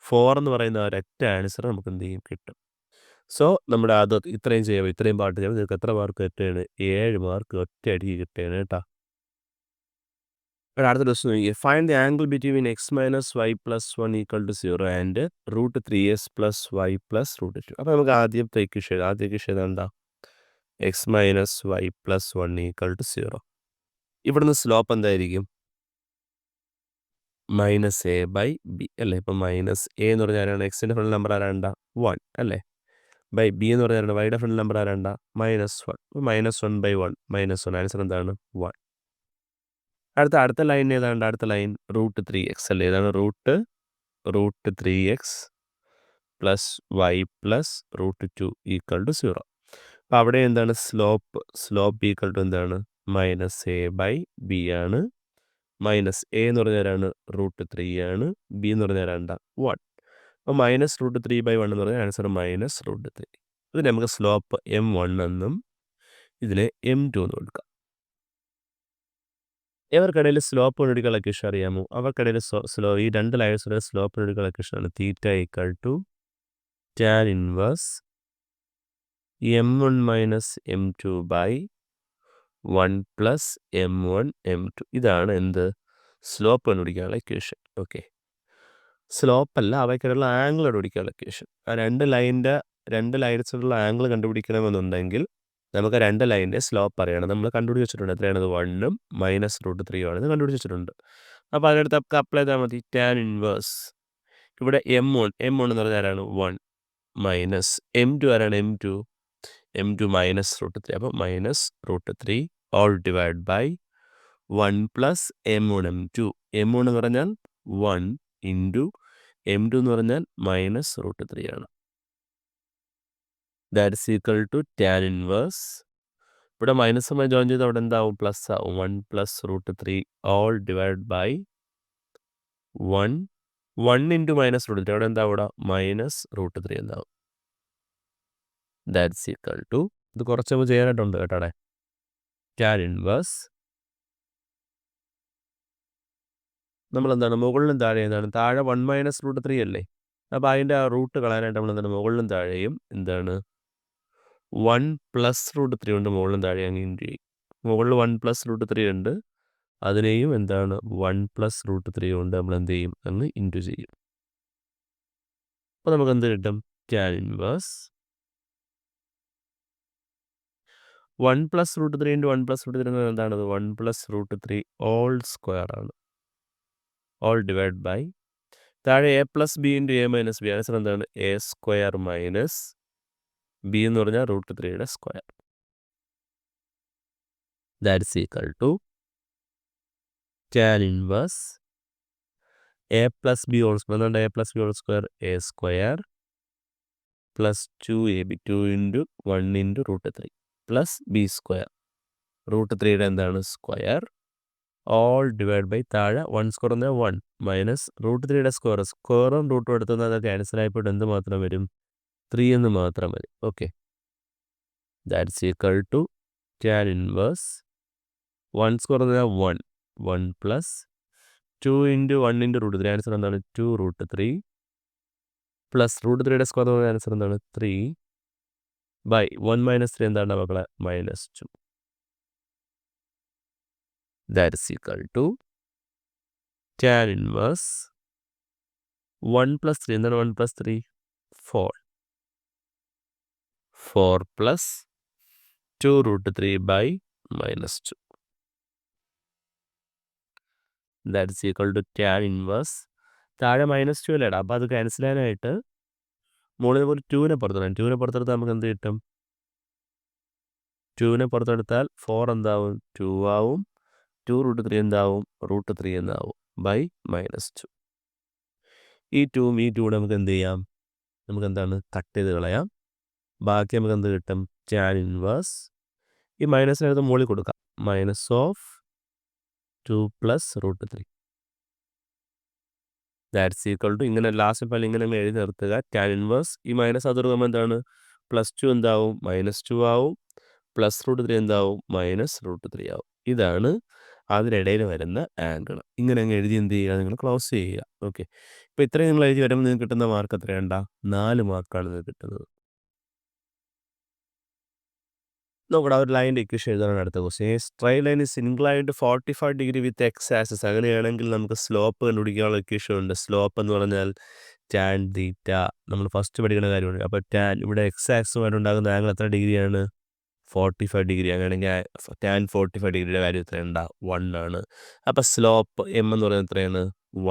4 എന്ന് പറയുന്ന ഒരൊറ്റ ആൻസർ നമുക്ക് എന്ത് ചെയ്യും? കിട്ടും. സോ നമ്മുടെ അത് ഇത്രയും ചെയ്യുമ്പോൾ ഇത്രയും പാർട്ട് ചെയ്യുമ്പോൾ നിങ്ങൾക്ക് എത്ര മാർക്ക് കിട്ടുകയാണ്? 7 മാർക്ക് ഒറ്റയടിക്ക് കിട്ടുകയാണ് കേട്ടോ. അടുത്ത ക്വസ്റ്റ്യൻ നോക്കിയേ. Find the angle between x - y + 1 = 0 and √3s + y + √2. അപ്പോൾ നമുക്ക് ആദ്യത്തെ ഇക്വേഷൻ എന്താ? x - y + 1 = 0. ഇവിടുന്ന് സ്ലോപ്പ് എന്തായിരിക്കും? -a/b അല്ലേ? ഇപ്പം -a എന്ന് പറഞ്ഞാൽ ആരാണ്? എക്സിൻ്റെ ഫുൾ നമ്പർ ആരാണ്ട? 1 അല്ലേ? b എന്ന് പറഞ്ഞാൽ വൈയുടെ ഫുൾ നമ്പർ ആരാണ്ട? -1. -1/1 -1 ആൻസർ എന്താണ്? 1. അടുത്ത ലൈൻ ഏതാണ്ട്? അടുത്ത ലൈൻ √3x അല്ലേ? ഏതാണ്? √3x + y + √2 = 0. അപ്പോൾ അവിടെ എന്താണ്? സ്ലോപ്പ് എന്താണ്? -a/b ആണ്. -a എന്ന് പറഞ്ഞാൽ ആരാണ്? √3 ആണ്. b എന്ന് പറഞ്ഞാൽ ആരാണ്ട? 1. അപ്പോൾ -√3/1 എന്ന് പറഞ്ഞാൽ ആൻസർ -√3. ഇതിന് നമുക്ക് സ്ലോപ്പ് m1 എന്നും ഇതിനെ m2 എന്ന് കൊടുക്കാം. ഇവർക്കിടയിൽ സ്ലോപ്പ് കണ്ടുപിടിക്കാനുള്ള ഇക്വേഷൻ അറിയാമോ? അവർക്കിടയിൽ ഈ രണ്ട് ലൈൻസിലെ സ്ലോപ്പ് കണ്ടുപിടിക്കാനുള്ള ഇക്വേഷനാണ് θ = tan inverse m1 - m2/1 + m1 m2. ഇതാണ് എന്ത്? സ്ലോപ്പ് കണ്ടുപിടിക്കാനുള്ള ഇക്വേഷൻ. ഓക്കെ. സ്ലോപ്പ് അല്ല, അവയ്ക്കിടയിലുള്ള ആംഗിൾ കണ്ടുപിടിക്കാനുള്ള ഇക്വേഷൻ. ആ രണ്ട് ലൈൻസിലുള്ള ആംഗിൾ കണ്ടുപിടിക്കണമെന്നുണ്ടെങ്കിൽ നമുക്ക് രണ്ട് ലൈനിൻ്റെ സ്ലോപ്പ് അറിയണം. നമ്മൾ കണ്ടുപിടിച്ച് വെച്ചിട്ടുണ്ട്. എത്രയാണത്? 1ഉം -√3 ആണെന്ന് കണ്ടുപിടിച്ച് വെച്ചിട്ടുണ്ട്. അപ്പോൾ അതിനടുത്ത് നമുക്ക് അപ്ലൈ ചെയ്താൽ മതി. tan ഇൻവേഴ്സ് ഇവിടെ m1 എന്ന് പറഞ്ഞാൽ ആരാണ്? 1 മൈനസ് m2 ആരാണ്? m2 -√3. അപ്പോൾ -√3 all divide by 1 plus m1 m2. m1 എന്ന് പറഞ്ഞാൽ 1 ഇൻറ്റു m2 എന്ന് പറഞ്ഞാൽ -√3 ആണ്. That is equal to tan inverse. ഇവിടെ മൈനസുമായി ജോയിൻ ചെയ്ത് അവിടെ എന്താവും? പ്ലസ് ആവും. 1 plus √3 all divide by 1 into -√3. അവിടെ എന്താ? അവിടെ -√3 എന്താവും. ദാറ്റ്സ് ഈക്വൽ ടു, ഇത് കുറച്ച് നമുക്ക് ചെയ്യാനായിട്ടുണ്ട് കേട്ടോ. ടാൻ ഇൻവേഴ്സ് നമ്മളെന്താണ് മുകളിലും താഴെ എന്താണ്? താഴെ 1 -√3 അല്ലേ? അപ്പോൾ അതിൻ്റെ ആ റൂട്ട് കളയാനായിട്ട് നമ്മൾ എന്താണ് മുകളിലും താഴെയും എന്താണ് 1 പ്ലസ് √3 കൊണ്ട് മുകളിലും താഴെ അങ്ങ് ഇൻറ്റു ചെയ്യും. മുകളിൽ 1 പ്ലസ് √3 ഉണ്ട്, അതിനെയും എന്താണ് 1 പ്ലസ് √3 കൊണ്ട് നമ്മൾ എന്ത് ചെയ്യും? അങ്ങ് ഇൻറ്റു ചെയ്യും. അപ്പോൾ നമുക്ക് എന്ത് കിട്ടും? Tan inverse 1 plus √3 into 1 plus √3 എന്താണത്? 1 പ്ലസ് √3 ഓൾ സ്ക്വയർ ആണ്. ഓൾ ഡിവൈഡ് ബൈ താഴെ a plus b into a minus b. Answer എന്താണ്? a സ്ക്വയർ മൈനസ് ബി എന്ന് പറഞ്ഞാൽ √3യുടെ square. That's equal to tan inverse a plus b whole square. എന്താണ് a plus b whole square? a square plus 2ab 2 into 1 into √3 plus b square. √3യുടെ എന്താണ്? സ്ക്വയർ ഓൾ ഡിവൈഡ് ബൈ താഴെ 1 സ്ക്വയർ എന്നാൽ 1 മൈനസ് √3യുടെ സ്ക്വയർ. സ്ക്വയറും റൂട്ടും എടുത്തുനിന്ന് അത് ക്യാൻസൽ ആയിപ്പോയിട്ട് എന്ത് മാത്രം വരും? 3 എന്ന് മാത്രം വരും. Okay, that's equal to tan inverse 1 square എന്നാൽ 1 പ്ലസ് 2 ഇൻറ്റു 1 ഇൻറ്റു √3. ആൻസർ എന്താണ്? 2√3 പ്ലസ് √3യുടെ സ്ക്വയർ എന്ന് പറഞ്ഞാൽ ആൻസർ എന്താണ്? 3 ബൈ 1 മൈനസ് 3 എന്താണ് മക്കളെ? -2. That's equal to tan inverse 1 plus 3 എന്താണ്? 1 plus 3 4 plus 2√3 by -2. That's equal to tan inverse താഴെ -2 അല്ലേടാ, അപ്പോൾ അത് ക്യാൻസൽ ചെയ്യാനായിട്ട് മുകളിൽ ഒരു 2നെ പുറത്തെടുക്കാം. 2നെ പുറത്തെടുത്താൽ നമുക്ക് എന്ത് കിട്ടും? 2നെ പുറത്തെടുത്താൽ 4 എന്താവും? 2 ആവും. 2√3 എന്താവും? √3 എന്നാവും ബൈ -2. ഈ 2ഉം ഈ 2 നമുക്ക് എന്ത് ചെയ്യാം? നമുക്ക് എന്താണ് കട്ട് ചെയ്ത് കളയാം. ബാക്കി നമുക്ക് എന്ത് കിട്ടും? ടാൻ ഇൻവേഴ്സ് ഈ മൈനസിനകത്ത് മുകളിൽ കൊടുക്കാം. -2 പ്ലസ് √3. ദാറ്റ്സ് ഈക്വൽ ടു ഇങ്ങനെ ലാസ്റ്റ് ഫലം ഇങ്ങനെ എഴുതി നിർത്തുക. ടാൻ ഇൻവേഴ്സ് ഈ മൈനസ് അത് കൊടുക്കുമ്പോൾ എന്താണ്? +2 എന്താവും? -2 ആവും. പ്ലസ് √3 എന്താവും? -√3 ആവും. ഇതാണ് അതിനിടയിൽ വരുന്ന ആംഗിൾ. ഇങ്ങനെ അങ്ങ് എഴുതി എന്ത് ചെയ്യുക? നിങ്ങൾ ക്ലോസ് ചെയ്യുക. ഓക്കെ, ഇപ്പോൾ ഇത്രയും നിങ്ങൾ എഴുതി വരുമ്പോൾ നിങ്ങൾക്ക് കിട്ടുന്ന മാർക്ക് എത്രയുണ്ടാ? 4 മാർക്കാണ് നിങ്ങൾക്ക് കിട്ടുന്നത്. നോക്കടാ, ഒരു ലൈൻ്റെ ഇക്വേഷൻ എഴുതാനാണ് അടുത്ത question. Straight line is inclined 45 degree with X axis. അങ്ങനെയാണെങ്കിൽ നമുക്ക് സ്ലോപ്പ് കണ്ടുപിടിക്കാനുള്ള ഇക്വേഷൻ ഉണ്ട്. സ്ലോപ്പ് എന്ന് പറഞ്ഞാൽ ടാൻ തീറ്റ. നമ്മൾ ഫസ്റ്റ് പഠിക്കുന്ന കാര്യമാണ്. അപ്പോൾ ടാൻ ഇവിടെ എക്സ് ആക്സുമായിട്ട് ഉണ്ടാകുന്ന ആംഗിൾ എത്ര ഡിഗ്രിയാണ്? 45 ഡിഗ്രി. അങ്ങനെയാണെങ്കിൽ ടാൻ 45 ഡിഗ്രിയുടെ വാല്യൂ എത്രയുണ്ടാ? 1 ആണ്. അപ്പോൾ സ്ലോപ്പ് എം എന്ന് പറയുന്നത് എത്രയാണ്?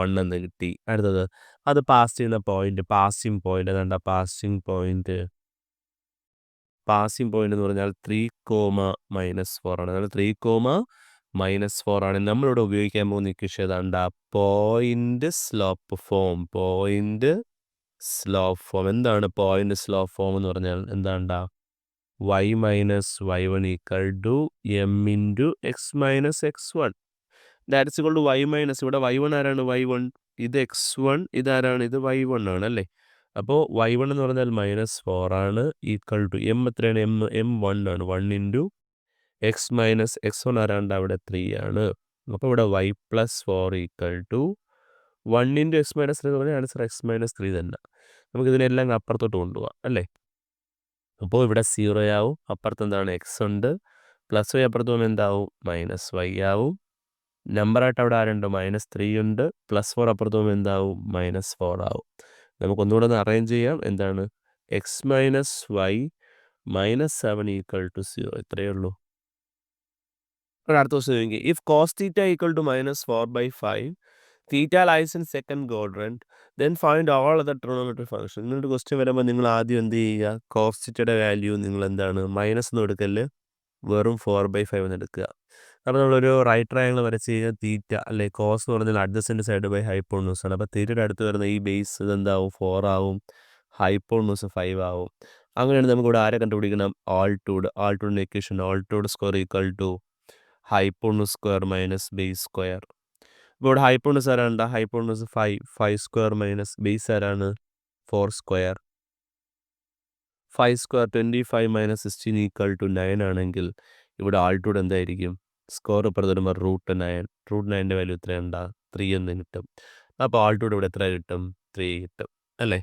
1 എന്ന് കിട്ടി. അടുത്തത് അത് പാസ് ചെയ്യുന്ന പോയിന്റ്, പാസിംഗ് പോയിന്റ് ഏതാണ്ടാ? പാസിംഗ് പോയിന്റ് എന്ന് പറഞ്ഞാൽ 3,-4 ആണ്. അതായത് 3,-4 ആണ്. നമ്മളിവിടെ ഉപയോഗിക്കാൻ പോകുന്ന ഇക്വേഷൻ ഏതാണ്ടാ? Point slope form. എന്താണ് പോയിന്റ് സ്ലോപ്പ് ഫോം എന്ന് പറഞ്ഞാൽ? എന്താണ്ടാ? y minus y1 equal to m into x minus x1. That's equal to y minus, ഇവിടെ y1 ആരാണ്? y1. ഇത് x1, ഇതാരാണ്? ഇത് y1 ആണ് അല്ലേ? അപ്പോൾ y1 എന്ന് പറഞ്ഞാൽ -4 ആണ്. ഈക്വൽ ടു m എത്രയാണ്? m 1 ആണ്. 1 ഇൻറ്റു എക്സ് മൈനസ് x1 ആരാണ്ട്? അവിടെ 3 ആണ്. അപ്പോൾ ഇവിടെ y plus 4 equal to 1 into x minus 3 എന്ന് പറഞ്ഞാൽ ആൻസർ x മൈനസ് 3 തന്നെ. നമുക്ക് ഇതിനെല്ലാം അപ്പുറത്തോട്ട് കൊണ്ടുപോകാം അല്ലേ? അപ്പോൾ ഇവിടെ 0 ആവും. അപ്പുറത്ത് എന്താണ്? എക്സ് ഉണ്ട്. പ്ലസ് y അപ്പുറത്ത് പോകുമ്പോൾ എന്താവും? -y ആവും. നമ്പറായിട്ട് അവിടെ ആരുണ്ട്? -3 ഉണ്ട്. +4 അപ്പുറത്ത് പോകുമ്പോൾ എന്താവും? -4 ആവും. നമുക്കൊന്നുകൂടെ ഒന്ന് അറേഞ്ച് ചെയ്യാം. എന്താണ്? X minus y -7 equal to 0. ഇത്രയേ ഉള്ളൂ. അടുത്ത ദിവസം ചോദിക്കുക, if cos θ equal to -4/5 theta lies in second quadrant then find all other trigonometric function. നിങ്ങളുടെ ക്വസ്റ്റ്യൻ വരുമ്പോൾ നിങ്ങൾ ആദ്യം എന്ത് ചെയ്യുക? cos θയുടെ വാല്യൂ നിങ്ങൾ എന്താണ്? മൈനസ് ഒന്നും എടുക്കല്, വെറും 4/5 എന്ന് എടുക്കുക. അപ്പോൾ നമ്മളൊരു റൈറ്റ് ട്രയാങ്കിൾ വരച്ച് കഴിഞ്ഞാൽ തീറ്റ അല്ലെ കോസ് എന്ന് പറഞ്ഞാൽ അഡ്ജസൻറ്റ് സൈഡ് ബൈ ഹൈപ്പോണൂസ് ആണ്. അപ്പോൾ തീറ്റയുടെ അടുത്ത് വരുന്ന ഈ ബേസ് ഇതെന്താവും 4 ആവും, ഹൈപ്പോണൂസ് 5 ആവും. അങ്ങനെയാണെങ്കിൽ നമുക്കിവിടെ ആരെ കണ്ടുപിടിക്കണം? ആൾട്ടൂഡിൻ്റെ equation altitude square equal to hypotenuse square minus base square. ഇപ്പോൾ ഇവിടെ ഹൈപ്പോണൂസ് ആരാണ്? ഹൈപ്പോണൂസ് 5 സ്ക്വയർ മൈനസ് ബേസ് ആരാണ്? 4 square. 5 square 25 minus 16 equal to 9 ആണെങ്കിൽ ഇവിടെ ആൾട്ടൂഡ് എന്തായിരിക്കും? സ്ക്വയർ ഇപ്പുറത്ത് വരുമ്പോൾ √9. √9ൻ്റെ വാല്യൂ എത്രയുണ്ടാ? 3 എന്ന് കിട്ടും. അപ്പോൾ ആൾട്ടൂഡ് ഇവിടെ എത്ര കിട്ടും? 3 കിട്ടും അല്ലേ?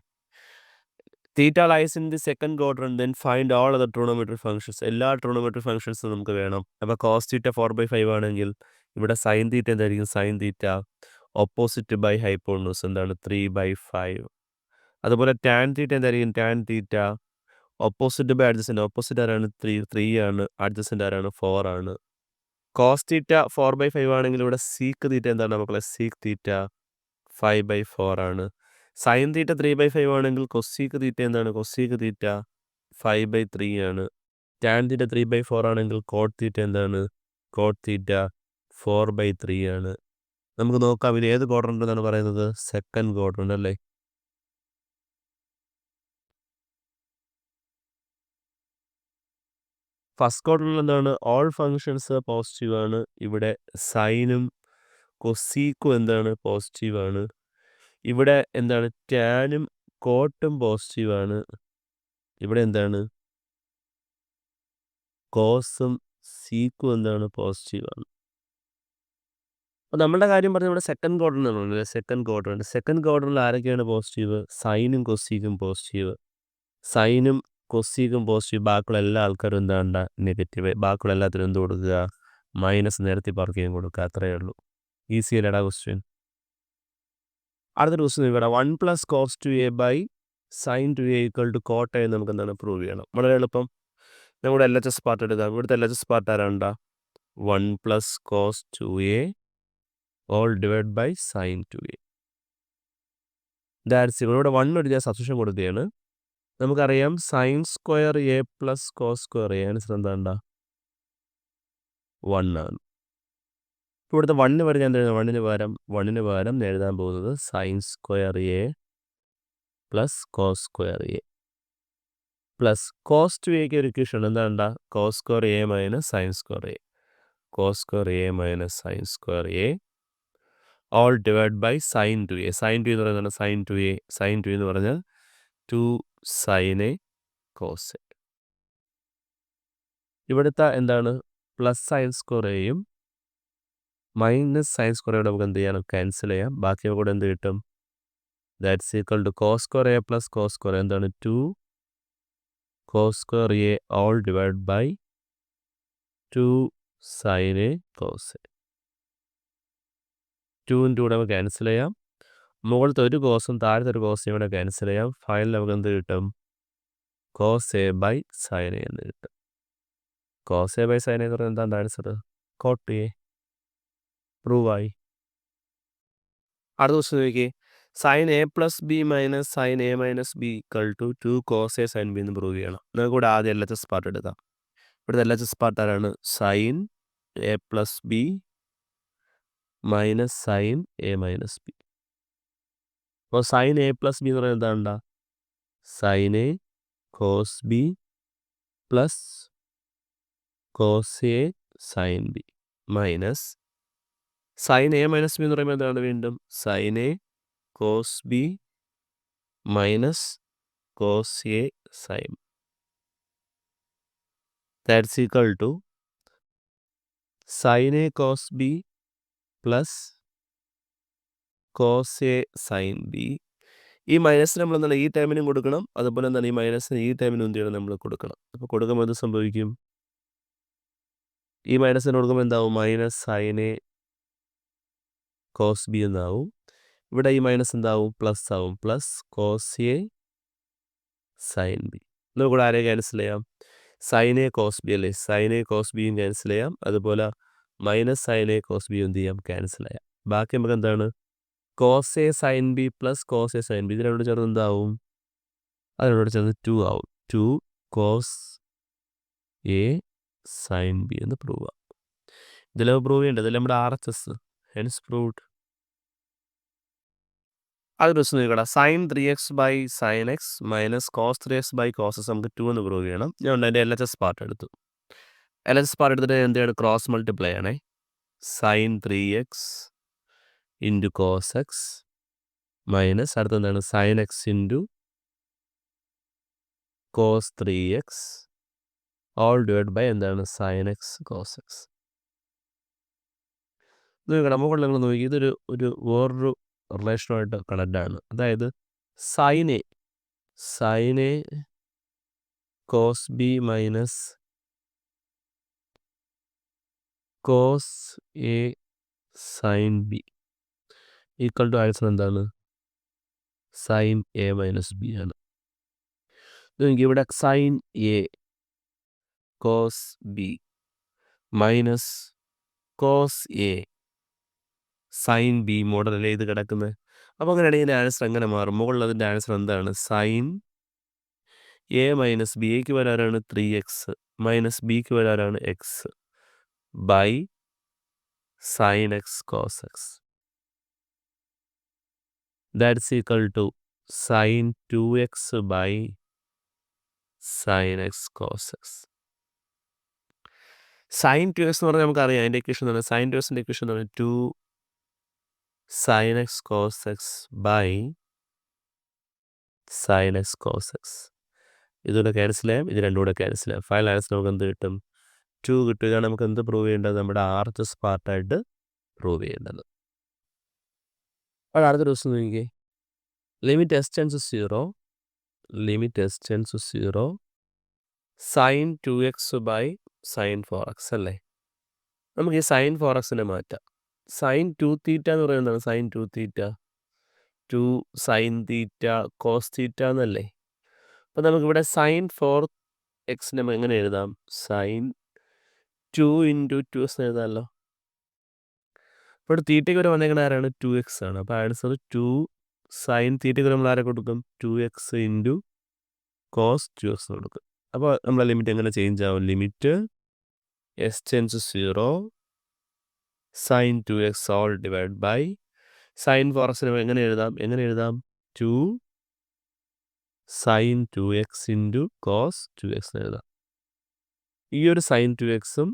Theta lies in the second quadrant then find all other trigonometric functions. എല്ലാ ട്രിഗണോമെട്രിക് ഫംഗ്ഷൻസും നമുക്ക് വേണം. അപ്പോൾ കോസ് തീറ്റ 4/5 ആണെങ്കിൽ ഇവിടെ സൈൻ തീറ്റ എന്തായിരിക്കും? Sine theta opposite by hypotenuse എന്താണ്? 3/5. അതുപോലെ ടാൻ തീറ്റ എന്തായിരിക്കും? Tan theta opposite by adjacent. Opposite ആരാണ്? 3 ആണ്. അഡ്ജസൻറ്റ് ആരാണ്? 4 ആണ്. കോസ് തീറ്റ 4/5 ആണെങ്കിൽ ഇവിടെ സീക്ക് തീറ്റ എന്താണ് മക്കളെ? സീക്ക് തീറ്റ 5/4 ആണ്. സൈൻ തീറ്റ 3/5 ആണെങ്കിൽ കൊസീക്ക് തീറ്റ എന്താണ്? കൊസീക്ക് തീറ്റ 5/3 ആണ്. ടാൻ തീറ്റ 3/4 ആണെങ്കിൽ കോട്ട് തീറ്റ എന്താണ്? കോട്ട് തീറ്റ 4/3 ആണ്. നമുക്ക് നോക്കാം ഇത് ഏത് ക്വാഡ്രന്റ് എന്നാണ് പറയുന്നത്? സെക്കൻഡ് ക്വാഡ്രന്റ് അല്ലേ? ഫസ്റ്റ് ക്വാഡ്രന്റിൽ എന്താണ്? ഓൾ ഫങ്ഷൻസ് പോസിറ്റീവ് ആണ്. ഇവിടെ സൈനും കൊസീക്കും എന്താണ്? പോസിറ്റീവ് ആണ്. ഇവിടെ എന്താണ്? ടാനും കോട്ടും പോസിറ്റീവ് ആണ്. ഇവിടെ എന്താണ്? കോസും സീക്കും എന്താണ്? പോസിറ്റീവ് ആണ്. അപ്പോൾ നമ്മുടെ കാര്യം പറഞ്ഞാൽ ഇവിടെ സെക്കൻഡ് ക്വാഡ്രന്റ് ആണ് പറഞ്ഞത്. സെക്കൻഡ് ക്വാഡ്രന്റിൽ ആരൊക്കെയാണ് പോസിറ്റീവ്? സൈനും കൊസീക്കും പോസിറ്റീവ്. സൈനും കൊസീക്കും പോസിറ്റീവ്. ബാക്കിയുള്ള എല്ലാ ആൾക്കാരും എന്താണ്ട? നെഗറ്റീവ്. ബാക്കിയുള്ള എല്ലാത്തിനും എന്ത് കൊടുക്കുക? മൈനസ് നിരത്തി പാർക്കുകയും കൊടുക്കുക. അത്രയേ ഉള്ളൂ. ഈസി അല്ലേടാ ക്വസ്റ്റ്യൻ. അടുത്ത ക്വസ്റ്റ്യൻ ഇവിടെ 1 + cos 2a by sine 2a equal to cot എന്ന് നമുക്ക് എന്താണ് പ്രൂവ് ചെയ്യണം. വളരെ എളുപ്പം. നമ്മുടെ LHS പാർട്ട് എടുക്കാം. ഇവിടുത്തെ LHS പാർട്ട് ആരാണ്ടാ? 1 + cos 2a all divide by sine 2a. That's ഇവിടെ 1 ഒരു ഞാൻ സബ്സ്റ്റിറ്റ്യൂഷൻ കൊടുക്കുകയാണ്. നമുക്കറിയാം sine square a + cos square a. Answer എന്താണ്ടാ? 1 ആണ്. ഇവിടുത്തെ 1 വരെ ഞാൻ എഴുതാം. 1ന് പകരം ഞാൻ എഴുതാൻ പോകുന്നത് sine square a + cos square a plus cos 2aക്ക് ഒരു ഇക്വേഷൻ എന്താണ്ടാ? Cos square a minus sine square a. Cos square a minus sine square a all divide by sine 2a. Sine 2 എന്ന് പറയുന്നത് സൈൻ 2a. സൈൻ 2 എന്ന് പറഞ്ഞാൽ 2 സൈൻ എ കോസ് എ. ഇവിടുത്തെ എന്താണ്? പ്ലസ് സൈൻ സ്ക്വയർ എയും മൈനസ് സൈൻ സ്ക്വയർ എയും നമുക്ക് എന്ത് ചെയ്യാം? ക്യാൻസൽ ചെയ്യാം. ബാക്കി കൂടെ എന്ത് കിട്ടും? That's equal to cos square a + cos square എന്താണ്? 2 cos square a all divide by 2 sine a cos a. 2 കൂടെ നമുക്ക് ക്യാൻസൽ ചെയ്യാം. മുകളിലത്തെ ഒരു കോസും താഴത്തെ ഒരു കോസും ഇവിടെ ക്യാൻസൽ ചെയ്യാം. ഫൈനൽ നമുക്ക് എന്ത് കിട്ടും? Cos a by sine a എന്ന് കിട്ടും. Cos a by sine a എന്ന് പറഞ്ഞാൽ എന്താണ് ആൻസർ? Coat A. പ്രൂവായി. അടുത്ത ക്വസ്റ്റ്യൻ നോക്കിയേ. Sine a + b minus sine a - b equal to 2 cos a sine b എന്ന് പ്രൂവ് ചെയ്യണം. നമുക്ക് ഇവിടെ ആദ്യം LHS പാർട്ട് എടുക്കാം. ഇവിടുത്തെ LHS പാർട്ട് ആരാണ്? Sine a + b minus sine a - b. അപ്പോൾ സൈൻ a + b എന്ന് പറയുന്നത് എന്താണ്ടാ? Sine a cos b plus cos a sine b minus sine a - b എന്ന് പറയുമ്പോൾ എന്താണ്? വീണ്ടും sine a cos b minus cos a sine. That's equal to sine a cos b plus cos a sine b. ഈ മൈനസ് നമ്മൾ എന്താണ്? ഈ ടൈമിനും കൊടുക്കണം. അതുപോലെ എന്താണ്? ഈ മൈനസിന് ഈ ടൈമിനും എന്ത് ചെയ്യണം? നമ്മൾ കൊടുക്കണം. അപ്പോൾ കൊടുക്കുമ്പോൾ എന്ത് സംഭവിക്കും? ഈ മൈനസിന് കൊടുക്കുമ്പോൾ എന്താവും? Minus sine a cos b എന്നാവും. ഇവിടെ ഈ മൈനസ് എന്താവും? പ്ലസ് ആവും. Plus cos a sine b. നമുക്കിവിടെ ആരെ ക്യാൻസൽ ചെയ്യാം? സൈൻ എ കോസ് ബി അല്ലേ? സൈൻ എ കോസ് ബിയും ക്യാൻസൽ ചെയ്യാം. അതുപോലെ മൈനസ് സൈൻ എ കോസ് ബിയും എന്ത് ചെയ്യാം? ക്യാൻസൽ ചെയ്യാം. ബാക്കി നമുക്ക് എന്താണ്? Cos a sine b plus cos a sine b. ഇതിനോട് ചേർന്ന് എന്താവും? അതിനോട് ചേർന്ന് 2 ആവും. 2 കോസ് എ സൈൻ ബി എന്ന് പ്രൂവ് ആവും. ഇതിൽ പ്രൂവ് ചെയ്യേണ്ടത് നമ്മുടെ RHS ഹെൻസ് പ്രൂവ്ഡ്. അതൊരു ദിവസം നോക്കടാ, sine 3x by sine x minus cos 3x by cos x നമുക്ക് 2 എന്ന് പ്രൂവ് ചെയ്യണം. ഞാൻ അതിൻ്റെ LHS പാർട്ട് എടുത്തു. LHS പാർട്ട് എടുത്തിട്ട് എന്താണ് ക്രോസ് മൾട്ടിപ്ലൈ ആണേ. Sine 3x into cos x minus അടുത്ത എന്താണ് sine x into cos 3x all divide by എന്താണ് സൈൻ എക്സ് കോസ് എക്സ്. നോക്കണം മുകളിൽ നിങ്ങൾ നോക്കി, ഇതൊരു വേറൊരു റിലേഷനുമായിട്ട് കണക്റ്റ് ആണ്. അതായത് sine a cos b minus cos a sine b equal to answer എന്താണ് സൈൻ എ മൈനസ് ബി ആണ്. ഇവിടെ sine a cos b minus cos a sine b മോഡലല്ലേ ഇത് കിടക്കുന്നത്. അപ്പോൾ അങ്ങനെയാണെങ്കിൽ ഇതിൻ്റെ ആൻസർ എങ്ങനെ മാറും? മുകളിൽ അതിൻ്റെ ആൻസർ എന്താണ് സൈൻ എ മൈനസ് ബി. എക്ക് വരാനാണ് 3x മൈനസ് ബിക്ക് വരാനാണ് x by sine x cos x. That's equal to sine 2x by sine x cos x. Sine 2x എന്ന് പറഞ്ഞാൽ നമുക്കറിയാം അതിൻ്റെ ഇക്വേഷൻ എന്ന് പറഞ്ഞാൽ സൈൻ 2xൻ്റെ ഇക്വേഷൻ എന്ന് പറഞ്ഞാൽ 2 sine x cos x by sine x cos x. ഇതുകൂടെ ക്യാൻസൽ ചെയ്യാം, ഇത് രണ്ടും കൂടെ ക്യാൻസൽ ചെയ്യാം. ഫൈനൽ ആൻസർ നമുക്ക് എന്ത് കിട്ടും? 2 കിട്ടും. ഇതാണ് നമുക്ക് എന്ത് പ്രൂവ് ചെയ്യേണ്ടത്? നമ്മുടെ RHS പാർട്ടായിട്ട് പ്രൂവ് ചെയ്യേണ്ടത്. അപ്പോൾ അടുത്ത ദിവസം നോക്കിക്കേ, limit S tends 0 limit S tends 0 sine 2x by sine 4x അല്ലേ. നമുക്ക് ഈ സൈൻ 4xനെ മാറ്റാം. സൈൻ 2 തീറ്റ എന്ന് പറയുന്നതാണ് sine 2 theta 2 sine theta cos theta എന്നല്ലേ. അപ്പോൾ നമുക്കിവിടെ സൈൻ 4xനെ എങ്ങനെ എഴുതാം? സൈൻ 2 ഇൻറ്റു 2x എഴുതാമല്ലോ. ഇപ്പോൾ തീറ്റയ്ക്ക് വരെ വന്നേക്കണ ആരാണ്? 2x ആണ്. അപ്പോൾ ആൻസർ 2 സൈൻ തീറ്റയ്ക്ക് നമ്മൾ ആരെ കൊടുക്കും? 2x ഇൻറ്റു കോസ് 2x കൊടുക്കും. അപ്പോൾ നമ്മളെ ലിമിറ്റ് എങ്ങനെ ചേഞ്ച് ആവും? Limit S tends 0 sine 2x all divide by sine 4xനെ എങ്ങനെ എഴുതാം? 2 sign 2x into cos 2x എഴുതാം. ഈ ഒരു സൈൻ 2xും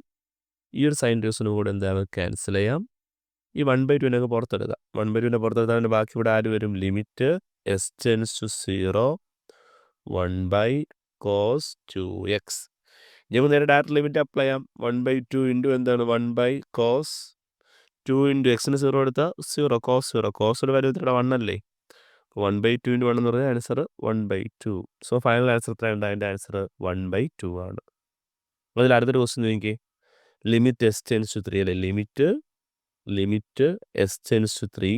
ഈ ഒരു സൈൻ 2xനും കൂടെ എന്താണ് ക്യാൻസൽ ചെയ്യാം. ഈ 1/2 പുറത്തെടുക്കാം. 1/2 പുറത്തെടുത്താൽ ബാക്കി ഇവിടെ ആര് വരും? Limit S tends to 0 1 by cos 2x. നമുക്ക് നേരെ ഡയറക്റ്റ് ലിമിറ്റ് അപ്ലൈ ചെയ്യാം. 1/2 ഇൻറ്റു എന്താണ് 1 ബൈ കോസ് 2 ഇൻറ്റു എക്സിന് 0 എടുത്താൽ 0 കോസ് 0 കോസിൻ്റെ വാല്യൂ ഇവിടെ 1 അല്ലേ. 1/2 ഇൻറ്റു 1 എന്ന് പറഞ്ഞാൽ ആൻസർ 1/2. സോ ഫൈനൽ ആൻസർ എത്രയുണ്ട്? അതിൻ്റെ ആൻസർ 1/2 ആണ്. അതിൽ അടുത്തൊരു ക്വസ്റ്റ്യൻ നോക്കിക്കേ, ലിമിറ്റ് എസ് ടെൻസ് ടു 3 അല്ലേ. Limit S tends to 3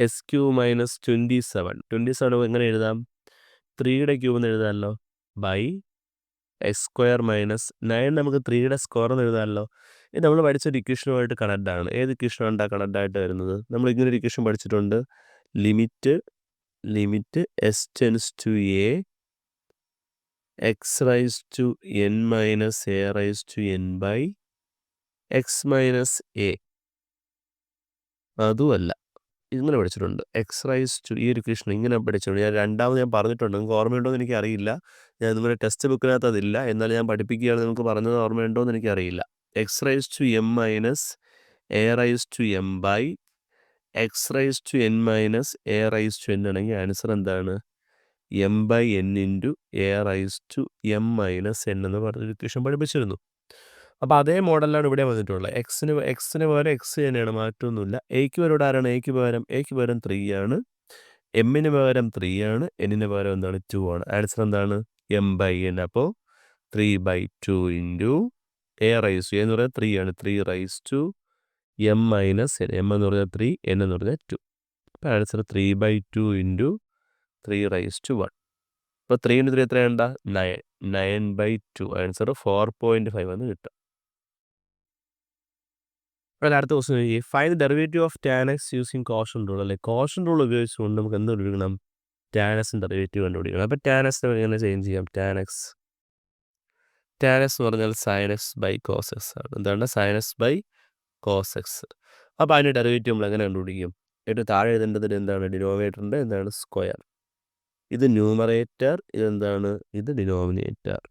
s cube minus 27 എങ്ങനെ എഴുതാം? 3യുടെ ക്യൂബ് എന്ന് എഴുതാമല്ലോ ബൈ എക്സ് സ്ക്വയർ മൈനസ് 9 നമുക്ക് 3യുടെ സ്ക്വയർ എന്ന് എഴുതാമല്ലോ. ഇത് നമ്മൾ പഠിച്ചൊരു ഇക്വേഷനുമായിട്ട് കണക്റ്റ് ആണ്. ഏത് ഇക്വേഷനാണ് കണക്റ്റ് ആയിട്ട് വരുന്നത്? നമ്മൾ ഇങ്ങനെ ഒരു ഇക്വേഷൻ പഠിച്ചിട്ടുണ്ട്. Limit S tends to a x raise to n minus a raise to n by x minus a. അതുമല്ല, ഇങ്ങനെ പഠിച്ചിട്ടുണ്ട്. എക്സ് റൈസ് ടു ഈ ഒരു ഇക്വേഷൻ ഇങ്ങനെ പഠിച്ചിട്ടുണ്ട്. ഞാൻ പറഞ്ഞിട്ടുണ്ട്. നിങ്ങൾക്ക് ഓർമ്മയുണ്ടോ എന്ന് എനിക്കറിയില്ല. ഞാൻ നിങ്ങളുടെ ടെക്സ്റ്റ് ബുക്കിനകത്ത് അതില്ല. എന്നാൽ ഞാൻ പഠിപ്പിക്കുകയാണ്. നിങ്ങൾക്ക് പറഞ്ഞത് ഓർമ്മയുണ്ടോ എന്ന് എനിക്കറിയില്ല. X raise to m minus a raise to m by x raise to n minus a raise to n ആണെങ്കിൽ ആൻസർ എന്താണ്? M by n into a raise to m minus n എന്ന് പറഞ്ഞൊരു ഇക്വേഷൻ പഠിപ്പിച്ചിരുന്നു. അപ്പോൾ അതേ മോഡലാണ് ഇവിടെ വന്നിട്ടുള്ളത്. എക്സിന് പകരം എക്സ് തന്നെയാണ്, മാറ്റമൊന്നുമില്ല. എക്ക് പകരം ആരാണ്? എക്ക് പകരം 3 ആണ്. എമ്മിന് പകരം 3 ആണ്. എന്നിന് പകരം എന്താണ്? 2 ആണ്. ആൻസർ എന്താണ്? M by n. അപ്പോൾ 3/2 ഇൻറ്റു എ റൈസ് ടു എന്ന് പറഞ്ഞാൽ 3 ആണ്. 3 raise to m minus n. M എന്ന് പറഞ്ഞാൽ 3, എൻ എന്ന് പറഞ്ഞാൽ 2. അപ്പോൾ ആൻസർ 3/2 ഇൻറ്റു 3 റൈസ് ടു 1. അപ്പോൾ 3 ഇൻറ്റു 3 എത്രയുണ്ടാ? 9/2. ആൻസർ 4.5 എന്ന് കിട്ടും. അപ്പോൾ അടുത്ത ക്വസ്റ്റ്യൻ നോക്കി, find the derivative of tan X using quotient rule അല്ലേ. കോഷ്യന്റ് റൂൾ ഉപയോഗിച്ചുകൊണ്ട് നമുക്ക് എന്ത് കണ്ടുപിടിക്കണം? ടാൻ എക്സിൻ്റെ ഡെറിവേറ്റീവ് കണ്ടുപിടിക്കണം. അപ്പോൾ ടാൻ എക്സിനെ എങ്ങനെ ചേഞ്ച് ചെയ്യാം? ടാൻ എക്സ് ടാൻ എക്സ് എന്ന് പറഞ്ഞാൽ sine x by cos x ആണ്. എന്താണ് sine x by cos x. അപ്പോൾ അതിൻ്റെ ഡെറിവേറ്റീവ് നമ്മൾ എങ്ങനെ കണ്ടുപിടിക്കും? ഏറ്റവും താഴെ എഴുതേണ്ടതിന് എന്താണ് ഡിനോമിനേറ്ററിൻ്റെ എന്താണ് സ്ക്വയർ. ഇത് ന്യൂമറേറ്റർ, ഇതെന്താണ് ഇത് ഡിനോമിനേറ്റർ.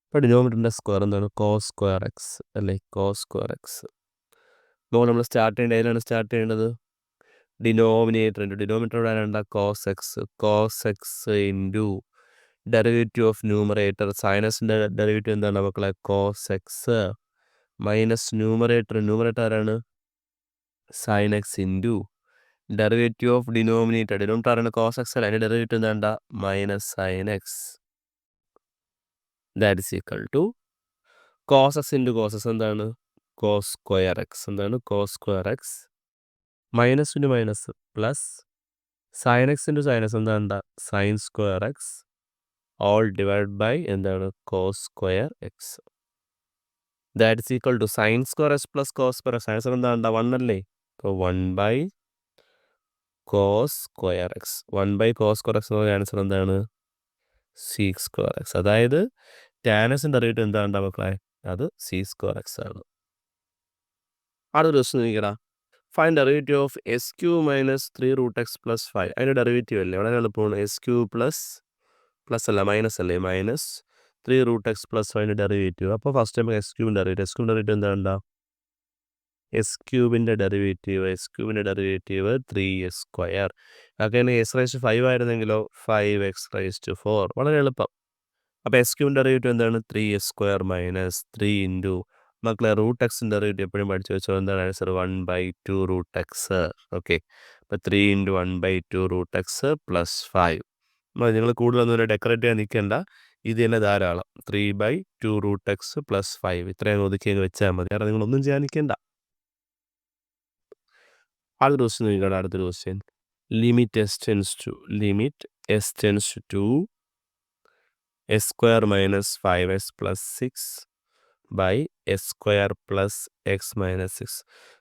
അപ്പോൾ ഡിനോമിനേറ്ററിൻ്റെ സ്ക്വയർ എന്താണ് കോസ് സ്ക്വയർ എക്സ് അല്ലേ, കോസ് സ്ക്വയർ എക്സ്. അപ്പോൾ നമ്മൾ സ്റ്റാർട്ട് ചെയ്യേണ്ടത് ഏതിലാണ് സ്റ്റാർട്ട് ചെയ്യേണ്ടത്? ഡിനോമിനേറ്റർ വേണ്ട cos x into derivative of numerator. സൈനസിൻ്റെ ഡെറിവേറ്റീവ് എന്താണ് മക്കളെ? കോസ് എക്സ് മൈനസ് ന്യൂമറേറ്റർ ആരാണ്? Sine x into derivative of denominator ആണ് കോസ് എക്സ് അല്ല, അതിൻ്റെ ഡെറിവേറ്റീവ് എന്താ? Minus sine x. That is equal to cos x into cos x എന്താണ്? Cos square x. എന്താണ് cos square X minus into minus plus sine x into sine x എന്താ? Sine square x all divide by എന്താണ്? Cos square x. That is equal to sine square x plus cos square x. Answer എന്താ? 1 അല്ലേ? അപ്പോൾ 1 by cos square x. 1 by cos square x എന്ന് പറഞ്ഞ ആൻസർ എന്താണ്? Sec square x. അതായത് ടാനസിൻ്റെ ഡെറിവേറ്റീവ് എന്താ മക്കളെ? അത് സി സ്ക്വയർ എക്സ് ആണ്. അടുത്ത ദിവസം നോക്കിക്കടാ. Find derivative of x cube minus 3 root x plus 5. അതിൻ്റെ ഡെറിവേറ്റീവ് അല്ലേ വളരെ എളുപ്പമാണ്. എസ് ക്യൂ പ്ലസ് അല്ല മൈനസ് അല്ലേ, മൈനസ് 3 റൂട്ട് എക്സ് പ്ലസ് 5ൻ്റെ ഡെറിവേറ്റീവ്. അപ്പോൾ ഫസ്റ്റ് ടൈം എസ് ക്യൂബിൻ്റെ ഡെറിവേറ്റീവ് എന്താ? എസ് ക്യൂബിൻ്റെ ഡെറിവേറ്റീവ് 3x സ്ക്വയർ. അങ്ങനെ എസ് റൈസ് ടു 5 ആയിരുന്നെങ്കിലോ 5x⁴. വളരെ എളുപ്പം. അപ്പോൾ എസ് ക്യൂബിൻ്റെ ഡെറിവേറ്റീവ് എന്താണ്? 3x സ്ക്വയർ മൈനസ് 3 ഇൻറ്റു മക്കളെ റൂട്ട് എക്സിൻ്റെ ഡെറിവേറ്റീവ് എപ്പോഴും പഠിച്ചു വെച്ചോ. എന്താണ് ആൻസർ? 1/2 root X. ഓക്കെ, അപ്പോൾ 3 ഇൻറ്റു 1/2 റൂട്ട് എക്സ് പ്ലസ് 5. നിങ്ങൾ കൂടുതലൊന്നും ഡെക്കറേറ്റ് ചെയ്യാൻ നിൽക്കേണ്ട, ഇത് തന്നെ ധാരാളം. 3/2 റൂട്ട് എക്സ് പ്ലസ് 5 ഇത്രയും ഒതുക്കി വെച്ചാൽ മതി. കാരണം നിങ്ങളൊന്നും ചെയ്യാൻ നിൽക്കേണ്ട. അടുത്ത ക്വസ്റ്റ്യൻ നോക്കിക്കോട്ടെ. അടുത്തൊരു question. Limit S tends to s square minus 5x plus 6 by s square plus x minus 6.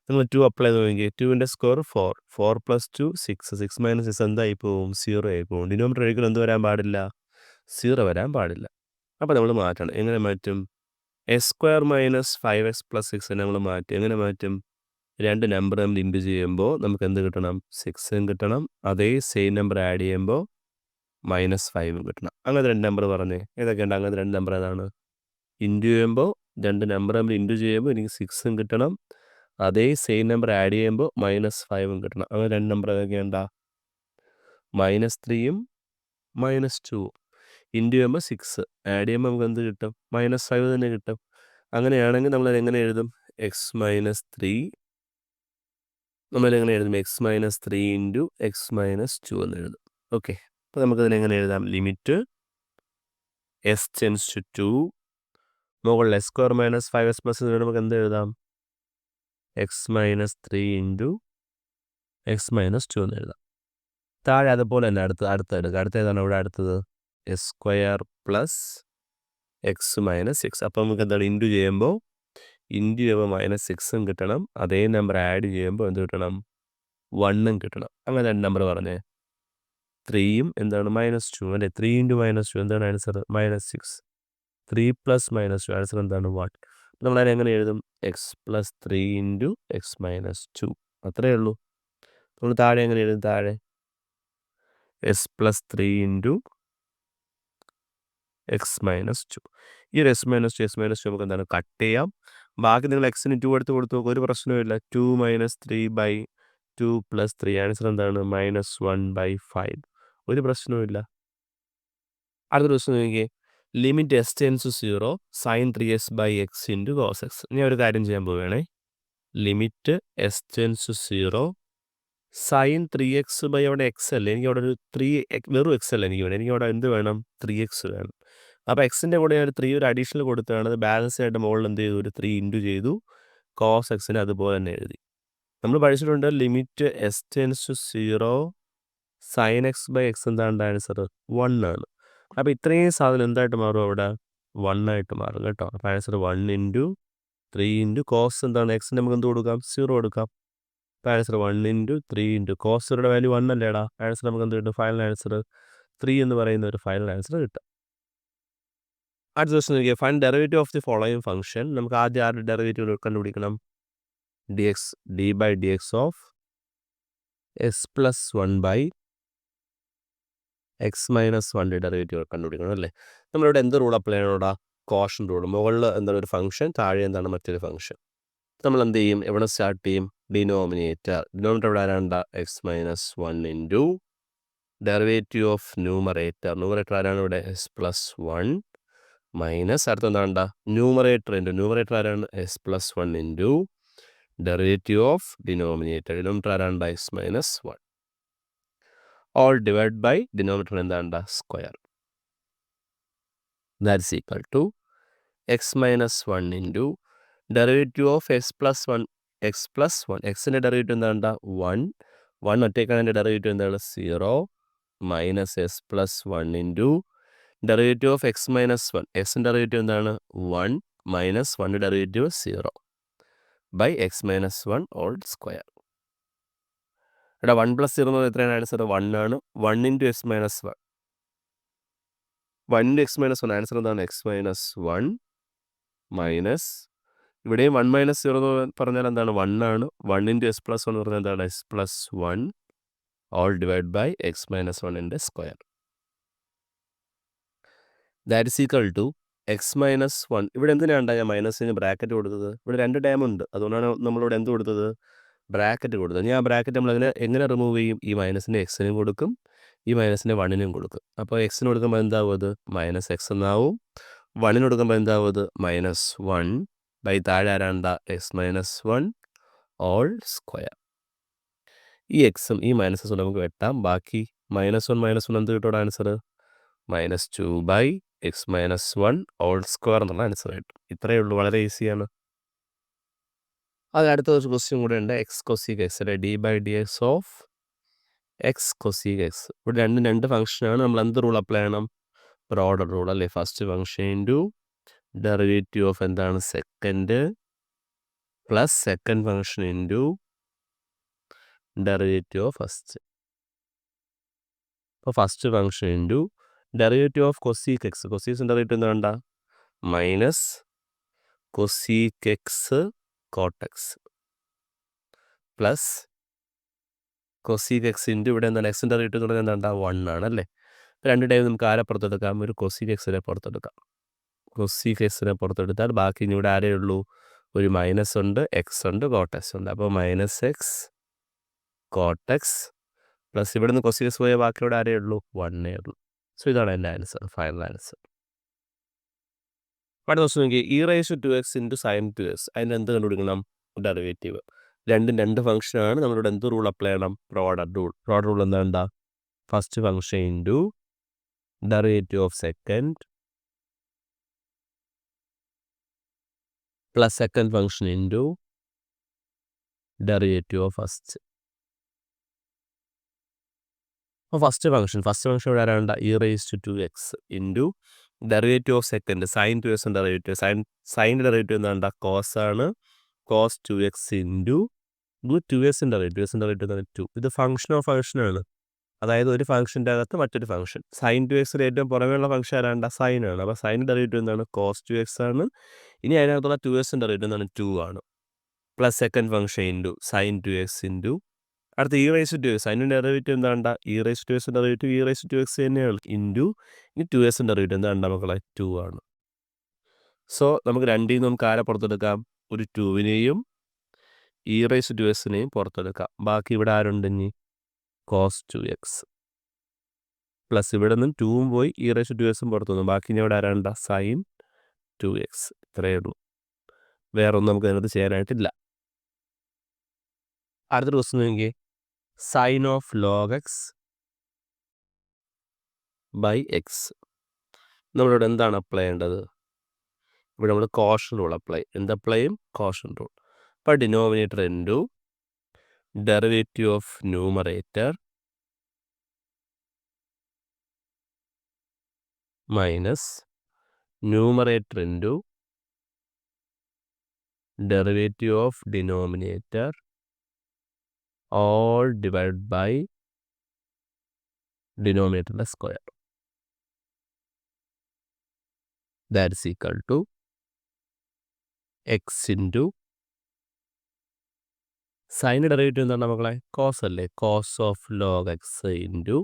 നിങ്ങൾ 2 അപ്ലൈ നോക്കിയെങ്കിൽ 2ൻ്റെ സ്ക്വയർ 4 പ്ലസ് 2 6 മൈനസ് 6 എന്തായി പോവും? 0 ആയി പോവും. ഡിനോമിനേറ്റർ ഒരിക്കലും എന്ത് വരാൻ പാടില്ല? 0 വരാൻ പാടില്ല. അപ്പോൾ നമ്മൾ മാറ്റണം. എങ്ങനെ മാറ്റും? S square minus 5x plus 6 നമ്മൾ മാറ്റും. എങ്ങനെ മാറ്റും? രണ്ട് നമ്പർ നമ്മൾ ഇൻറ്റു ചെയ്യുമ്പോൾ നമുക്ക് എന്ത് കിട്ടണം? 6 കിട്ടണം. അതേ സെയിം നമ്പർ ആഡ് ചെയ്യുമ്പോൾ -5 കിട്ടണം. അങ്ങനത്തെ രണ്ട് നമ്പർ പറഞ്ഞേ ഏതൊക്കെയുണ്ട്? അങ്ങനത്തെ രണ്ട് നമ്പർ ഏതാണ്? ഇൻറ്റു ചെയ്യുമ്പോൾ രണ്ട് നമ്പർ നമ്മൾ ഇൻറ്റു ചെയ്യുമ്പോൾ എനിക്ക് 6 കിട്ടണം. അതേ സെയിം നമ്പർ ആഡ് ചെയ്യുമ്പോൾ -5 കിട്ടണം. അങ്ങനെ രണ്ട് നമ്പർ ഏതൊക്കെയുണ്ടാ? -3 -2. ഇൻറ്റു ചെയ്യുമ്പോൾ 6 ആഡ് ചെയ്യുമ്പോൾ നമുക്ക് എന്ത് കിട്ടും? -5 തന്നെ കിട്ടും. അങ്ങനെയാണെങ്കിൽ നമ്മൾ എങ്ങനെ എഴുതും? x-3 നമ്മളെങ്ങനെ എഴുതും? x-3 ഇൻറ്റു x-2 എന്ന് എഴുതും. ഓക്കെ, അപ്പോൾ നമുക്കതിനെ എങ്ങനെ എഴുതാം? ലിമിറ്റ് എസ് ടെൻസ് ടു 2 മുകളിൽ S square minus 5x plus നമുക്ക് എന്ത് എഴുതാം? x-3 ഇൻറ്റു x-2 എന്ന് എഴുതാം. താഴെ അതുപോലെ തന്നെ അടുത്ത എടുക്കുക. അടുത്ത ഏതാണ് ഇവിടെ അടുത്തത്? S square plus x-6. അപ്പോൾ നമുക്ക് എന്താണ്? ഇൻറ്റു ചെയ്യുമ്പോൾ -6 കിട്ടണം. അതേ നമ്പർ ആഡ് ചെയ്യുമ്പോൾ എന്ത് കിട്ടണം? 1 കിട്ടണം. അങ്ങനെ രണ്ട് നമ്പർ പറഞ്ഞേ. 3യും എന്താണ്? -2 അല്ലേ? 3 ഇൻറ്റു -2 എന്താണ് ആൻസർ? -6. 3 പ്ലസ് -2 ആൻസർ എന്താണ്? 1. നമ്മളതിനെ എങ്ങനെ എഴുതും? x+3 into x-2. അത്രയേ ഉള്ളൂ. നമ്മൾ താഴെ എങ്ങനെ എഴുതും? താഴെ s+3 ഇൻറ്റു x-2. ഈ ഒരു x-2 നമുക്ക് എന്താണ്? കട്ട് ചെയ്യാം. ബാക്കി നിങ്ങൾ എക്സിന് 2 എടുത്ത് കൊടുത്തു നോക്കും, ഒരു പ്രശ്നവുമില്ല. 2 - 3/2 + 3 ആൻസർ എന്താണ്? -1/5. ഒരു പ്രശ്നവുമില്ല. അടുത്ത പ്രശ്നം നോക്കിയേ. Limit S tends 0 sin 3x/x into cos x. ഞാൻ ഒരു കാര്യം ചെയ്യാൻ പോവുകയാണേ. Limit S tends 0 sin 3x അവിടെ എക്സ് അല്ലേ, എനിക്ക് അവിടെ ഒരു 3 വെറും എക്സ് അല്ല എനിക്ക് വേണം. എനിക്ക് അവിടെ എന്ത് വേണം? 3x വേണം. അപ്പോൾ എക്സിൻ്റെ കൂടെ ഞാൻ ഒരു 3 ഒരു അഡീഷണൽ കൊടുത്തതാണ്. അത് ബാലൻസ് ആയിട്ട് മുകളിൽ എന്ത് ചെയ്തു? ഒരു 3 ഇൻറ്റു ചെയ്തു. കോസ് എക്സിന് അതുപോലെ തന്നെ എഴുതി. നമ്മൾ പഠിച്ചിട്ടുണ്ട് limit S tends 0 sin x/x എന്താണ് ആൻസർ? 1 ആണ്. അപ്പോൾ ഇത്രയും സാധനം എന്തായിട്ട് മാറും? അവിടെ 1 ആയിട്ട് മാറും കേട്ടോ. അപ്പോൾ ആൻസർ 1 ഇൻറ്റു 3 ഇൻറ്റു കോസ് എന്താണ്? എക്സിന് നമുക്ക് എന്ത് കൊടുക്കാം? 0 കൊടുക്കാം. അപ്പോൾ ആൻസർ 1 ഇൻറ്റു 3 ഇൻറ്റു കോസ് 0യുടെ വാല്യൂ 1 അല്ലേടാ. ആൻസർ നമുക്ക് എന്ത് കിട്ടും? ഫൈനൽ ആൻസർ 3 എന്ന് പറയുന്ന ഒരു ഫൈനൽ ആൻസർ കിട്ടും. അടുത്ത ദിവസം നോക്കിയാൽ find derivative of the following function. നമുക്ക് ആദ്യം ആരുടെ ഡെറിവേറ്റീവ് കണ്ടുപിടിക്കണം? D by d x of x plus 1 by x minus 1 derivative കണ്ടുപിടിക്കണം അല്ലേ? നമ്മളിവിടെ എന്ത് റൂൾ അപ്ലൈ ചെയ്യണം? ഇവിടെ കോഷൻ റൂൾ. മുകളിൽ എന്താണ് ഒരു ഫംഗ്ഷൻ, താഴെ എന്താണ് മറ്റൊരു ഫംഗ്ഷൻ. നമ്മൾ എന്ത് ചെയ്യും? എവിടെ സ്റ്റാർട്ട് ചെയ്യും? ഡിനോമിനേറ്റർ ഇവിടെ ആരാണ്ട? X minus 1 into derivative of numerator ആരാണ് ഇവിടെ? എസ് പ്ലസ് 1 മൈനസ് അടുത്ത എന്താണ്ട? ന്യൂമറേറ്റർ ആരാണ്? X plus 1 into derivative of denominator ആരാണ്ട? X minus 1 all divide by denominator എന്താണ്ട? Square. That's equal to x minus 1 into derivative of x plus 1 എക്സിൻ്റെ ഡെറിവേറ്റീവ് എന്താണ്ട? 1 ഒറ്റയ്ക്കാണ് ഡെറിവേറ്റീവ് എന്താണ്? 0 minus x plus 1 into derivative of x minus 1 എക്സിൻ്റെ ഡെറിവേറ്റീവ് എന്താണ്? 1 minus 1 derivative 0 by x minus 1 all square. ഇവിടെ 1 പ്ലസ് 0 എന്ന് എത്രയാണ് ആൻസർ? 1 ആണ്. 1 into x minus 1 into x minus 1 answer എന്താണ്? എക്സ് മൈനസ് 1 മൈനസ് ഇവിടെയും 1 മൈനസ് 0 എന്ന് പറഞ്ഞാൽ എന്താണ്? 1 ആണ്. 1 ഇൻറ്റു എസ് പ്ലസ് 1 എന്ന് പറഞ്ഞാൽ എന്താണ്? X plus 1 all divide by x minus 1ൻ്റെ square. That is equal to x minus 1. ഇവിടെ എന്തിനാണ് ഞാൻ മൈനസിന് ബ്രാക്കറ്റ് കൊടുത്തത്? ഇവിടെ 2 ടേം ഉണ്ട്, അതുകൊണ്ടാണ് നമ്മളിവിടെ എന്ത് കൊടുത്തത്? ബ്രാക്കറ്റ് കൊടുത്തത്. ഞാൻ ആ ബ്രാക്കറ്റ് നമ്മൾ എങ്ങനെ റിമൂവ് ചെയ്യും? ഈ മൈനസിൻ്റെ എക്സിനും കൊടുക്കും, ഈ മൈനസിൻ്റെ 1നും കൊടുക്കും. അപ്പോൾ എക്സിന് കൊടുക്കുമ്പോൾ എന്താവും? അത് മൈനസ് എക്സ് എന്നാവും. 1ന് കൊടുക്കുമ്പോൾ എന്താവും? അത് മൈനസ് 1 ബൈ താഴെ ആരാണ്ട? X minus 1 all square. ഈ എക്സും ഈ മൈനസും നമുക്ക് വെട്ടാം. ബാക്കി -1 എന്ത് കിട്ടും answer? -2 by x minus 1 all square എന്നുള്ള ആൻസർ കിട്ടും. ഇത്രയേ ഉള്ളൂ, വളരെ ഈസിയാണ്. അത് അടുത്ത ഒരു ക്വസ്റ്റ്യൻ കൂടെ ഉണ്ട്. എക്സ് കൊസീക് എക്സ് അല്ലെ, d by d x of x cosec x. ഇവിടെ രണ്ട് ഫംഗ്ഷനാണ്. നമ്മൾ എന്ത് റൂൾ അപ്ലൈ ചെയ്യണം? പ്രോഡക്റ്റ് റൂൾ അല്ലേ. First function into derivative of എന്താണ്? Second plus second function into derivative of first. അപ്പോൾ first function into derivative of cosec x. കൊസീക്സിൻ്റെ ഡെറിവേറ്റീവ് എന്താ? Minus cosec x cot x plus cosec x into ഇവിടെ എന്താണ്? എക്സിൻ്റെ ഡെറിവേറ്റീവ് എന്ന് പറഞ്ഞാൽ എന്താ? 1 ആണ് അല്ലേ. രണ്ട് ടൈം നമുക്ക് ആരെ പുറത്തെടുക്കാം? ഒരു കൊസീക് എക്സിനെ പുറത്തെടുക്കാം. കൊസീക് എക്സിനെ പുറത്തെടുത്താൽ ബാക്കി ഇനി ഇവിടെ ആരേ ഉള്ളൂ? ഒരു മൈനസ് ഉണ്ട്, എക്സ് ഉണ്ട്, കോട്ടെക്സ് ഉണ്ട്. അപ്പോൾ മൈനസ് എക്സ് കോട്ടെക്സ് പ്ലസ് ഇവിടെ നിന്ന് കൊസീക് എക്സ് പോയ ബാക്കി ഇവിടെ ആരേ ഉള്ളൂ? 1 ഉള്ളൂ. സോ ഇതാണ് എൻ്റെ ആൻസർ, ഫൈനൽ ആൻസർ. അടുത്ത ദിവസം നോക്കി e⁻² x into sin 2x. അതിന് എന്ത് കണ്ടുപിടിക്കണം? ഡെറിവേറ്റീവ്. രണ്ട് ഫംഗ്ഷനാണ്. നമ്മളിവിടെ എന്ത് റൂൾ അപ്ലൈ ചെയ്യണം? പ്രോഡക്റ്റ് റൂൾ എന്താ? First function into derivative of second plus second function into derivative of first. അപ്പോൾ ഫസ്റ്റ് ഫംഗ്ഷൻ ഇവിടെ ആരാണ്ട? e⁻² x into derivative of second sin 2x derivative. സൈൻ്റെ ഡെറിവേറ്റീവ് എന്താ? കോസ് ആണ്. cos 2x into 2x derivative. എന്താണ്? 2. ഇത് ഫംഗ്ഷനാണ്. അതായത് ഒരു ഫംഗ്ഷൻ്റെ അകത്ത് മറ്റൊരു ഫംഗ്ഷൻ. sin 2x ഏറ്റവും പുറമേയുള്ള ഫംഗ്ഷൻ ആരാണ്ട? സൈൻ ആണ്. അപ്പോൾ സൈൻ ഡെറിവേറ്റീവ് എന്താണ്? cos 2x ആണ്. ഇനി അതിനകത്തുള്ള 2x ഡെറിവേറ്റീവ് എന്താണ്? 2 ആണ്. Plus second function into sin 2x into അടുത്ത e⁻²x. അതിൻ്റെ ഡെറിവേറ്റീവ് എന്താണ്ട? e⁻² ഡെറിവേറ്റീവ് e⁻²x തന്നെയാണ്. ഇൻറ്റു ഇനി 2x ഡെറിവേറ്റീവ് എന്താണ്ട മക്കളെ? 2 ആണ്. സോ നമുക്ക് രണ്ടിൽ നിന്ന് നമുക്ക് ആരെ പുറത്തെടുക്കാം? ഒരു 2വിനെയും e⁻²xനെയും പുറത്തെടുക്കാം. ബാക്കി ഇവിടെ ആരുണ്ട്? ഇനി cos 2x പ്ലസ് ഇവിടെ നിന്നും 2ഉം പോയി e⁻²xും പുറത്തു വന്നു. ബാക്കി ഇനി ഇവിടെ ആരാണ്ട? sin 2x. ഇത്രയേ ഉള്ളൂ, വേറൊന്നും നമുക്ക് അതിനകത്ത് ചെയ്യാനായിട്ടില്ല. അടുത്ത ക്വസ്റ്റ്യൻ നോക്കിയേ. Sine of log x by x. നമ്മളിവിടെ എന്താണ് അപ്ലൈ ചെയ്യേണ്ടത്? ഇവിടെ നമ്മൾ കോഷൻ റൂൾ എന്ത് അപ്ലൈ ചെയ്യും? Quotient rule. അപ്പോൾ denominator into derivative of numerator minus numerator into derivative of denominator all divide by ഡിനോമിനേറ്ററിൻ്റെ square. That's equal to x into സൈൻ്റെ ഡെറിവേറ്റീവ് എന്താണ് മക്കളെ? കോസ് അല്ലേ? Cos of log x into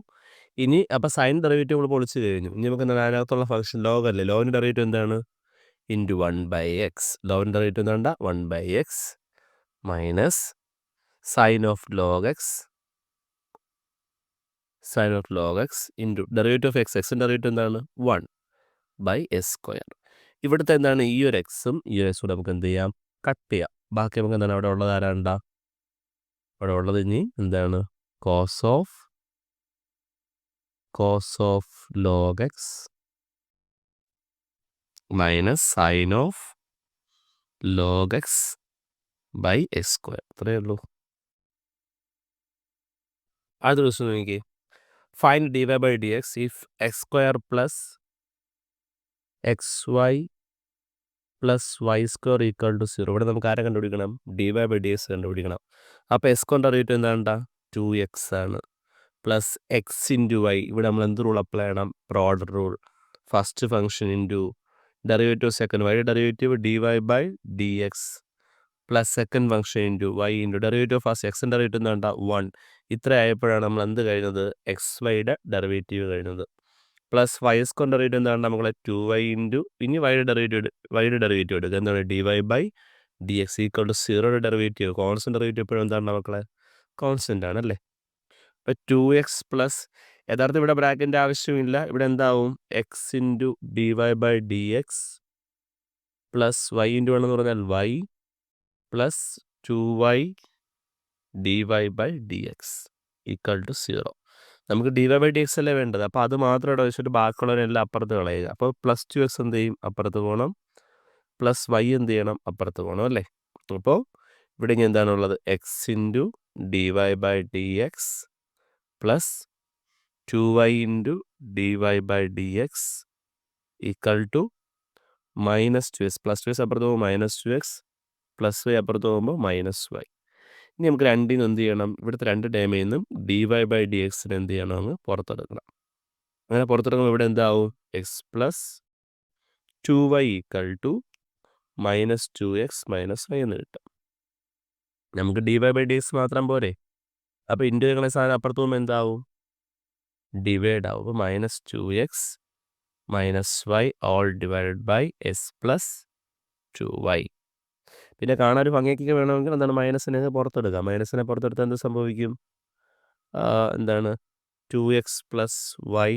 ഇനി അപ്പോൾ സൈൻ ഡെറിവേറ്റീവ് നമ്മൾ പൊളിച്ച് കഴിഞ്ഞു. ഇനി നമുക്ക് എന്താണ് അതിനകത്തുള്ള ഫംഗ്ഷൻ ലോഗ് അല്ലേ? ലോഗിൻ്റെ ഡെറിവേറ്റീവ് എന്താണ്? Into 1/x. ലോഗിൻ്റെ ഡെറിവേറ്റീവ് എന്താ? 1/x minus sine of log x into derivative of X. എക്സിൻ്റെ ഡെറിവേറ്റീവ് എന്താണ്? 1/s². ഇവിടുത്തെ എന്താണ്? ഈ ഒരു എക്സും ഈ ഒരു എക്സും നമുക്ക് എന്ത് ചെയ്യാം? കട്ട് ചെയ്യാം. ബാക്കി നമുക്ക് എന്താണ് അവിടെ ഉള്ളത്? ആരാണ്ട അവിടെ ഉള്ളത്? ഇനി എന്താണ്? Cos of log x minus sine of log x by s². അത്രയേ ഉള്ളൂ. അടുത്ത ദിവസം നോക്കി find dy/dx if x² plus xy plus y² equal to 0. ഇവിടെ നമുക്ക് ആരെ കണ്ടുപിടിക്കണം? dy/dx കണ്ടുപിടിക്കണം. അപ്പോൾ എസ് കൊണ്ട് ഡെറിവേറ്റീവ് എന്താണ്? 2x ആണ്. Plus x into y. ഇവിടെ നമ്മൾ എന്ത് റൂൾ അപ്ലൈ ചെയ്യണം? Product rule. First function into derivative second y derivative dy/dx plus second function into y into derivative first എക്സിൻ്റെ ഡെറിവേറ്റീവ് എന്താ? 1. ഇത്ര ആയപ്പോഴാണ് നമ്മൾ എന്ത് കഴിഞ്ഞത്? എക്സ് വൈയുടെ ഡെറിവേറ്റീവ് കഴിഞ്ഞത്. പ്ലസ് y² ഡെറിവേറ്റീവ് എന്താണ് നമ്മളെ? 2y ഇൻറ്റു ഇനി വൈയുടെ ഡെറിവേറ്റീവ് എടുക്കുക. എന്താണ്? dy/dx ഈക്വൽ ടു 0യുടെ ഡെറിവേറ്റീവ് കോൺസ്റ്റൻ്റ് ഡെറിവേറ്റീവ് എപ്പോഴും എന്താണ് മക്കളെ? കോൺസ്റ്റൻ്റ് ആണല്ലേ? അപ്പോൾ 2x പ്ലസ് യഥാർത്ഥം ഇവിടെ ബ്രാക്കറ്റിൻ്റെ ആവശ്യമില്ല. ഇവിടെ എന്താവും? X into dy/dx plus y into എന്ന് പറഞ്ഞാൽ y plus 2y dy/dx equal to 0. നമുക്ക് dy/dx അല്ലേ വേണ്ടത്. അപ്പോൾ അത് മാത്രം ഇവിടെ വെച്ചിട്ട് ബാക്കിയുള്ളവരെല്ലാം അപ്പുറത്ത് കളയുക. അപ്പോൾ പ്ലസ് 2x എന്ത് ചെയ്യും? അപ്പുറത്ത് പോകണം. പ്ലസ് y എന്ത് ചെയ്യണം? അപ്പുറത്ത് പോകണം അല്ലേ? അപ്പോൾ ഇവിടെ ഇനി എന്താണുള്ളത്? X into dy/dx plus 2y into dy/dx equal to minus 2x. Plus 2x അപ്പുറത്ത് പോകുമ്പോൾ മൈനസ് 2x പ്ലസ് y അപ്പുറത്ത് പോകുമ്പോൾ മൈനസ് y. ഇനി നമുക്ക് രണ്ടിൽ നിന്ന് എന്ത് ചെയ്യണം? ഇവിടുത്തെ രണ്ട് ടേമിൽ നിന്നും dy/dx എന്ത് ചെയ്യണം? അങ്ങ് പുറത്തെടുക്കണം. അങ്ങനെ പുറത്തെടുക്കുമ്പോൾ ഇവിടെ എന്താവും? X plus 2y equal to minus 2x minus y എന്ന് കിട്ടും. നമുക്ക് dy/dx മാത്രം പോരെ? അപ്പോൾ ഇൻറ്റു സാധനം അപ്പുറത്ത് പോകുമ്പോൾ എന്താവും? ഡിവൈഡ് ആവും. അപ്പോൾ minus 2x minus y all divided by s plus 2y. പിന്നെ കാണാൻ ഒരു ഭംഗിയൊക്കെ വേണമെങ്കിൽ എന്താണ്? മൈനസിനെ പുറത്തെടുക്കുക. മൈനസിനെ പുറത്തെടുത്താൽ എന്ത് സംഭവിക്കും? എന്താണ്? 2x പ്ലസ് y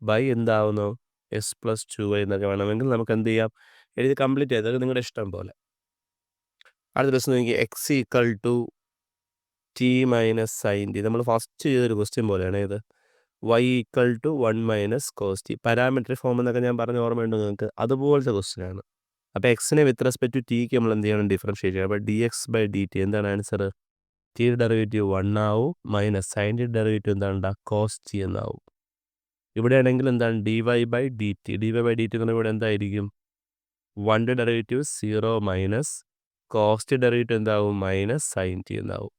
ബൈ എന്താവുന്നു? എസ് പ്ലസ് 2y എന്നൊക്കെ വേണമെങ്കിൽ നമുക്ക് എന്ത് ചെയ്യാം? എഴുതി കംപ്ലീറ്റ് ചെയ്തത് നിങ്ങളുടെ ഇഷ്ടം പോലെ. അടുത്ത ദിവസം നോക്കി x equal to t minus sine t. നമ്മൾ ഫസ്റ്റ് ചെയ്തൊരു ക്വസ്റ്റ്യൻ പോലെയാണ് ഇത്. y equal to 1 minus cos ടി. പാരാമെട്രിക് ഫോം എന്നൊക്കെ ഞാൻ പറഞ്ഞ ഓർമ്മയുണ്ടോ നിങ്ങൾക്ക്? അതുപോലത്തെ ക്വസ്റ്റ്യൻ ആണ്. അപ്പോൾ എക്സിനെ വിത്ത് റെസ്പെക്ട് ടു ടിക്ക് നമ്മൾ എന്ത് ചെയ്യണം? ഡിഫറൻഷ്യേറ്റ് ചെയ്യണം. അപ്പോൾ dx/dt എന്താണ് ആൻസർ? ടിയുടെ ഡെറിവേറ്റീവ് 1 ആവും മൈനസ് സൈൻ്റെ ഡെറിവേറ്റീവ് എന്താണ്? കോസ് ടി എന്നാവും. ഇവിടെ ആണെങ്കിൽ എന്താണ്? dy/dt എന്ന് പറഞ്ഞാൽ ഇവിടെ എന്തായിരിക്കും? 1ൻ്റെ ഡെറിവേറ്റീവ് 0 മൈനസ് കോസ്റ്റ് ഡെറിവേറ്റീവ് എന്താവും? മൈനസ് സൈൻ ടി എന്നാവും.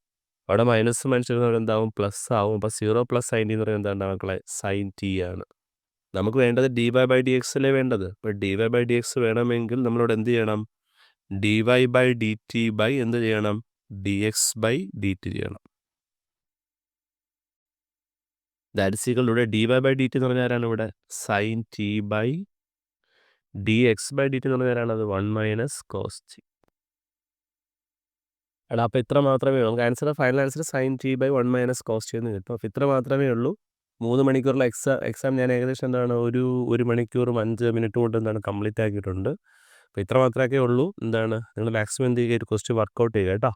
അവിടെ മൈനസ് മനസ്സിലാക്കുന്നത് എന്താവും? പ്ലസ് ആവും. അപ്പോൾ 0 പ്ലസ് സൈൻ ടി എന്ന് പറയുന്നത് എന്താണ് മക്കളെ? സൈൻ ടി ആണ്. നമുക്ക് വേണ്ടത് dy/dx അല്ലേ വേണ്ടത്. അപ്പോൾ dy/dx വേണമെങ്കിൽ നമ്മളിവിടെ എന്ത് ചെയ്യണം? dy/dt ബൈ എന്ത് ചെയ്യണം? dx/dt ചെയ്യണം. ദാറ്റ്സ് ഈക്വൽ ഇവിടെ dy/dt എന്ന് പറഞ്ഞാൽ ആരാണ്? ഇവിടെ സൈൻ ടി ബൈ dx/dt എന്ന് പറഞ്ഞാൽ ആരാണ്? അത് 1 മൈനസ് കോസ് ടി. എടാ അപ്പോൾ ഇത്ര മാത്രമേ ഉള്ളൂ. നമുക്ക് answer final answer sine t by 1 minus cos t എന്ന് കിട്ടും. അപ്പോൾ ഇത്ര മാത്രമേ ഉള്ളൂ. 3 മണിക്കൂറുള്ള എക്സാം ഞാൻ ഏകദേശം എന്താണ് 1 മണിക്കൂറും 5 മിനിറ്റ് കൊണ്ട് എന്താണ് കംപ്ലീറ്റ് ആക്കിയിട്ടുണ്ട്. അപ്പോൾ ഇത്ര മാത്രമേ ഉള്ളൂ. എന്താണ് നിങ്ങൾ മാക്സിമം എന്ത് ചെയ്യുക? ഒരു ക്വസ്റ്റ്യൻ വർക്കൗട്ട് ചെയ്യുക കേട്ടോ.